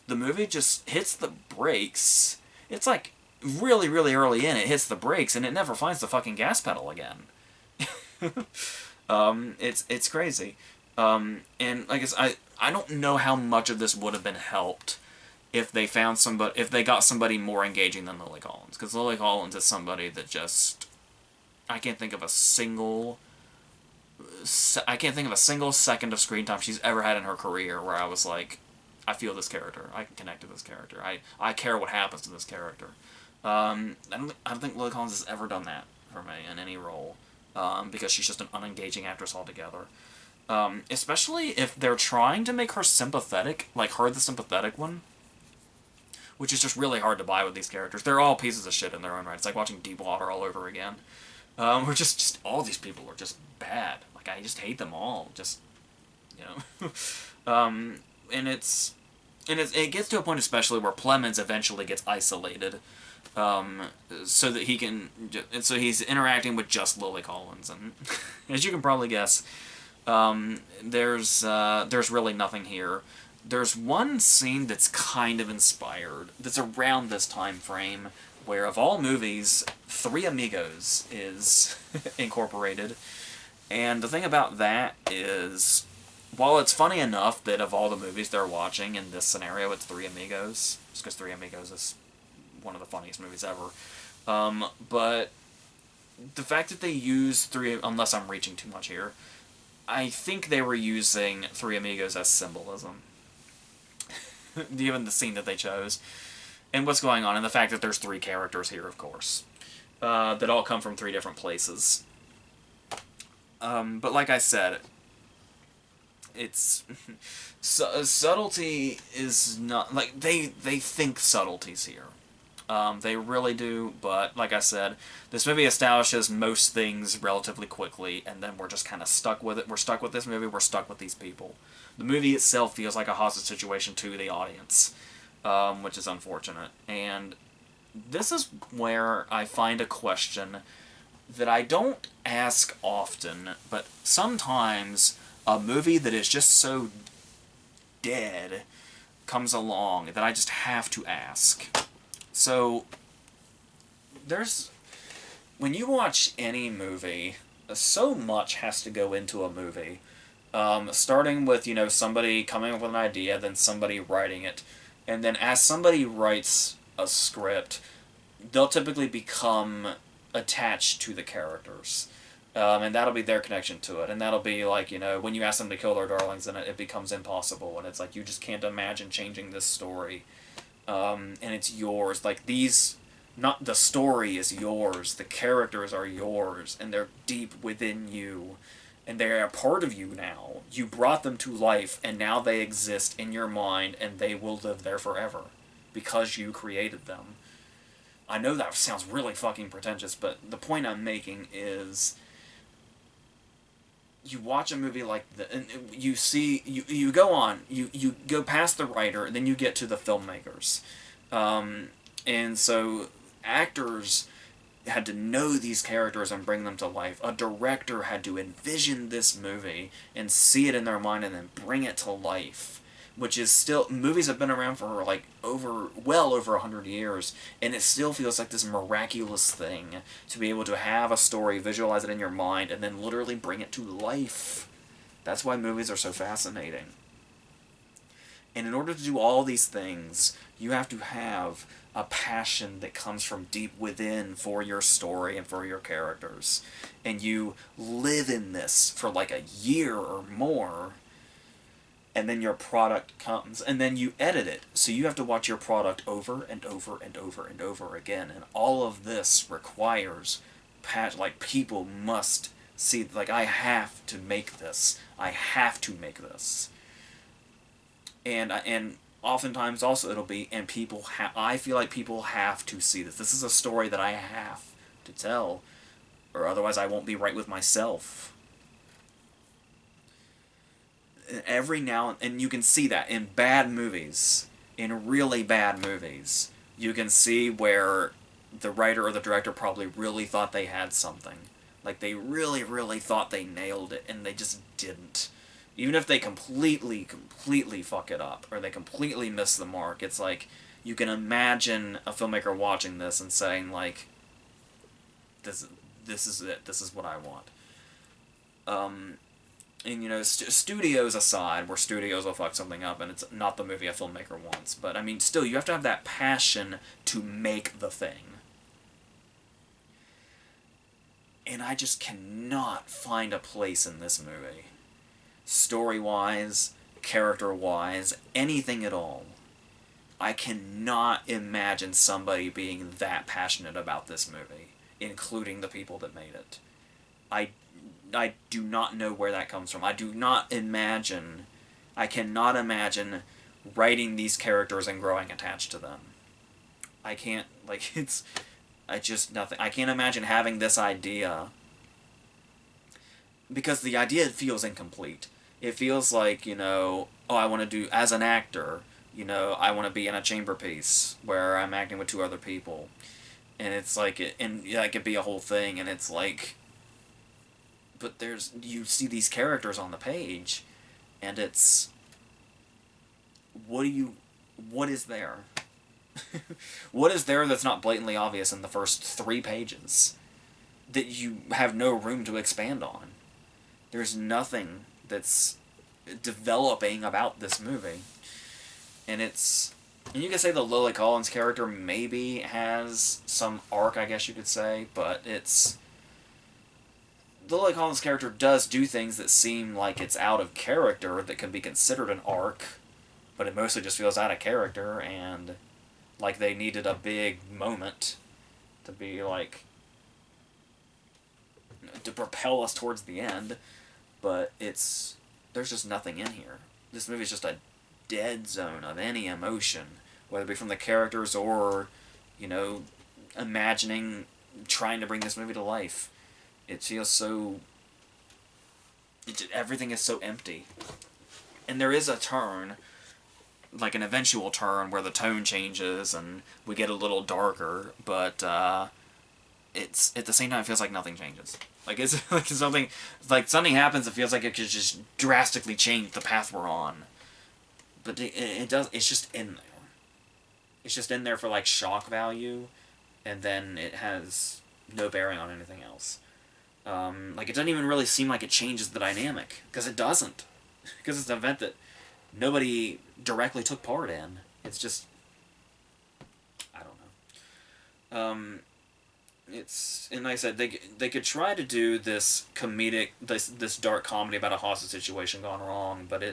the movie just hits the brakes. It's like really, really early in, it hits the brakes and it never finds the fucking gas pedal again. It's crazy. And I guess I don't know how much of this would have been helped if they found somebody, if they got somebody more engaging than Lily Collins, because Lily Collins is somebody that just, I can't think of a single second of screen time she's ever had in her career where I was like, I feel this character, I can connect to this character, I care what happens to this character. I don't think Lily Collins has ever done that for me in any role, because she's just an unengaging actress altogether. Especially if they're trying to make her sympathetic, like her the sympathetic one, which is just really hard to buy with these characters. They're all pieces of shit in their own right. It's like watching Deep Water all over again. Where just all these people are just bad. Like, I just hate them all. Just, and it gets to a point especially where Plemons eventually gets isolated, so that so he's interacting with just Lily Collins, and as you can probably guess, There's really nothing here. There's one scene that's kind of inspired, that's around this time frame, where of all movies, Three Amigos is incorporated. And the thing about that is, while it's funny enough that of all the movies they're watching in this scenario, it's Three Amigos, just because Three Amigos is one of the funniest movies ever. But the fact that they use unless I'm reaching too much here, I think they were using Three Amigos as symbolism. Given the scene that they chose, and what's going on, and the fact that there's three characters here, of course, that all come from three different places. But like I said, it's subtlety is not like they think subtleties here. They really do, but like I said, this movie establishes most things relatively quickly, and then we're just kind of stuck with it. We're stuck with this movie, we're stuck with these people. The movie itself feels like a hostage situation to the audience, which is unfortunate. And this is where I find a question that I don't ask often, but sometimes a movie that is just so dead comes along that I just have to ask. So, when you watch any movie, so much has to go into a movie. Starting with, somebody coming up with an idea, then somebody writing it. And then as somebody writes a script, they'll typically become attached to the characters. And that'll be their connection to it. And that'll be like, when you ask them to kill their darlings, then it becomes impossible. And it's like, you just can't imagine changing this story. And it's yours. Like, not the story is yours, the characters are yours, and they're deep within you, and they're a part of you now. You brought them to life, and now they exist in your mind, and they will live there forever, because you created them. I know that sounds really fucking pretentious, but the point I'm making is, you watch a movie like this, and you see, you go past the writer, and then you get to the filmmakers. And so, actors had to know these characters and bring them to life. A director had to envision this movie and see it in their mind and then bring it to life. Which is still, movies have been around for like well over 100 years, and it still feels like this miraculous thing to be able to have a story, visualize it in your mind, and then literally bring it to life. That's why movies are so fascinating. And in order to do all these things, you have to have a passion that comes from deep within for your story and for your characters. And you live in this for like a year or more, and then your product comes, and then you edit it. So you have to watch your product over and over and over and over again. And all of this requires like, people must see, like, I have to make this. I have to make this. And oftentimes also it'll be, and I feel like people have to see this. This is a story that I have to tell, or otherwise I won't be right with myself. Every now and you can see that in bad movies, in really bad movies, you can see where the writer or the director probably really thought they had something. Like, they really, really thought they nailed it, and they just didn't. Even if they completely fuck it up, or they completely miss the mark, it's like, you can imagine a filmmaker watching this and saying, like, this is it, this is what I want. And, studios aside, where studios will fuck something up and it's not the movie a filmmaker wants, but, I mean, still, you have to have that passion to make the thing. And I just cannot find a place in this movie. Story-wise, character-wise, anything at all. I cannot imagine somebody being that passionate about this movie, including the people that made it. I do not know where that comes from. I cannot imagine writing these characters and growing attached to them. I can't, like, nothing. I can't imagine having this idea, because the idea feels incomplete. It feels like, I want to do, as an actor, I want to be in a chamber piece where I'm acting with two other people. And it's like, that could be a whole thing, and it's like, but you see these characters on the page, and it's, what is there? What is there that's not blatantly obvious in the first 3 pages that you have no room to expand on? There's nothing that's developing about this movie. And you can say the Lily Collins character maybe has some arc, I guess you could say, but the Lily Collins character does do things that seem like it's out of character, that can be considered an arc, but it mostly just feels out of character, and like they needed a big moment to be like, to propel us towards the end, but there's just nothing in here. This movie's just a dead zone of any emotion, whether it be from the characters or, imagining, trying to bring this movie to life. It feels so... everything is so empty. And there is a turn, like an eventual turn, where the tone changes and we get a little darker, but it's, at the same time, it feels like nothing changes. Like, it's like something happens, it feels like it could just drastically change the path we're on. But it does, it's just in there. It's just in there for, like, shock value, and then it has no bearing on anything else. Like, it doesn't even really seem like it changes the dynamic, because it doesn't. Because it's an event that nobody directly took part in. It's just... I don't know. And like I said, they could try to do this comedic, this dark comedy about a hostage situation gone wrong, but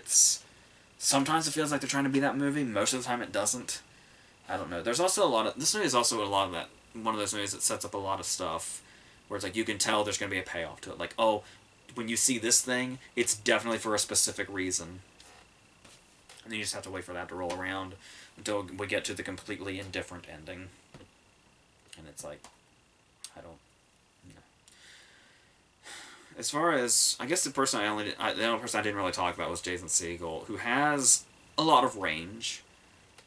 sometimes it feels like they're trying to be that movie. Most of the time it doesn't. I don't know. There's also this movie is also a lot of that, one of those movies that sets up a lot of stuff where it's like you can tell there's going to be a payoff to it. Like, oh, when you see this thing, it's definitely for a specific reason. And then you just have to wait for that to roll around until we get to the completely indifferent ending. And it's like, I don't know. As far as, I guess the only person I didn't really talk about was Jason Segel, who has a lot of range.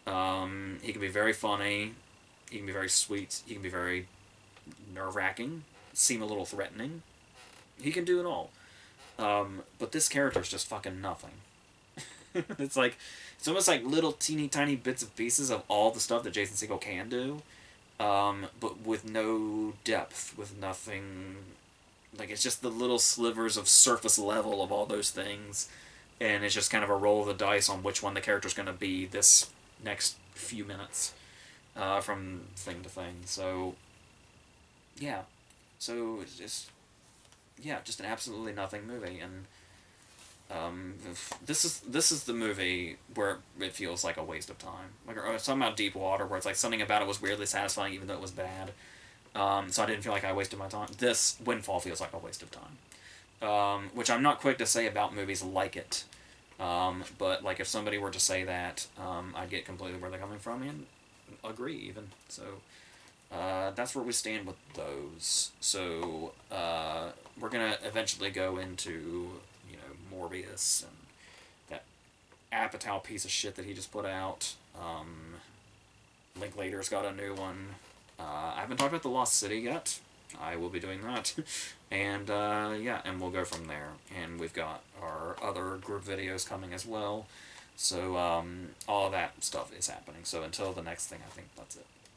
He can be very funny, he can be very sweet, he can be very nerve-wracking, seem a little threatening. He can do it all. But this character's just fucking nothing. It's almost like little teeny tiny bits and pieces of all the stuff that Jason Segel can do, but with no depth, with nothing. Like, it's just the little slivers of surface level of all those things, and it's just kind of a roll of the dice on which one the character's going to be this next few minutes, from thing to thing. So, yeah. So, it's just an absolutely nothing movie, and this is the movie where it feels like a waste of time. Like, or something about Deep Water, where it's like something about it was weirdly satisfying even though it was bad. So I didn't feel like I wasted my time. This Windfall feels like a waste of time. Which I'm not quick to say about movies like it. But like if somebody were to say that, I'd get completely where they're coming from and agree even. So that's where we stand with those. So we're gonna eventually go into Morbius and that Apatow piece of shit that he just put out. Linklater's got a new one. I haven't talked about The Lost City yet. I will be doing that. And, and we'll go from there. And we've got our other group videos coming as well. So, all of that stuff is happening. So until the next thing, I think that's it.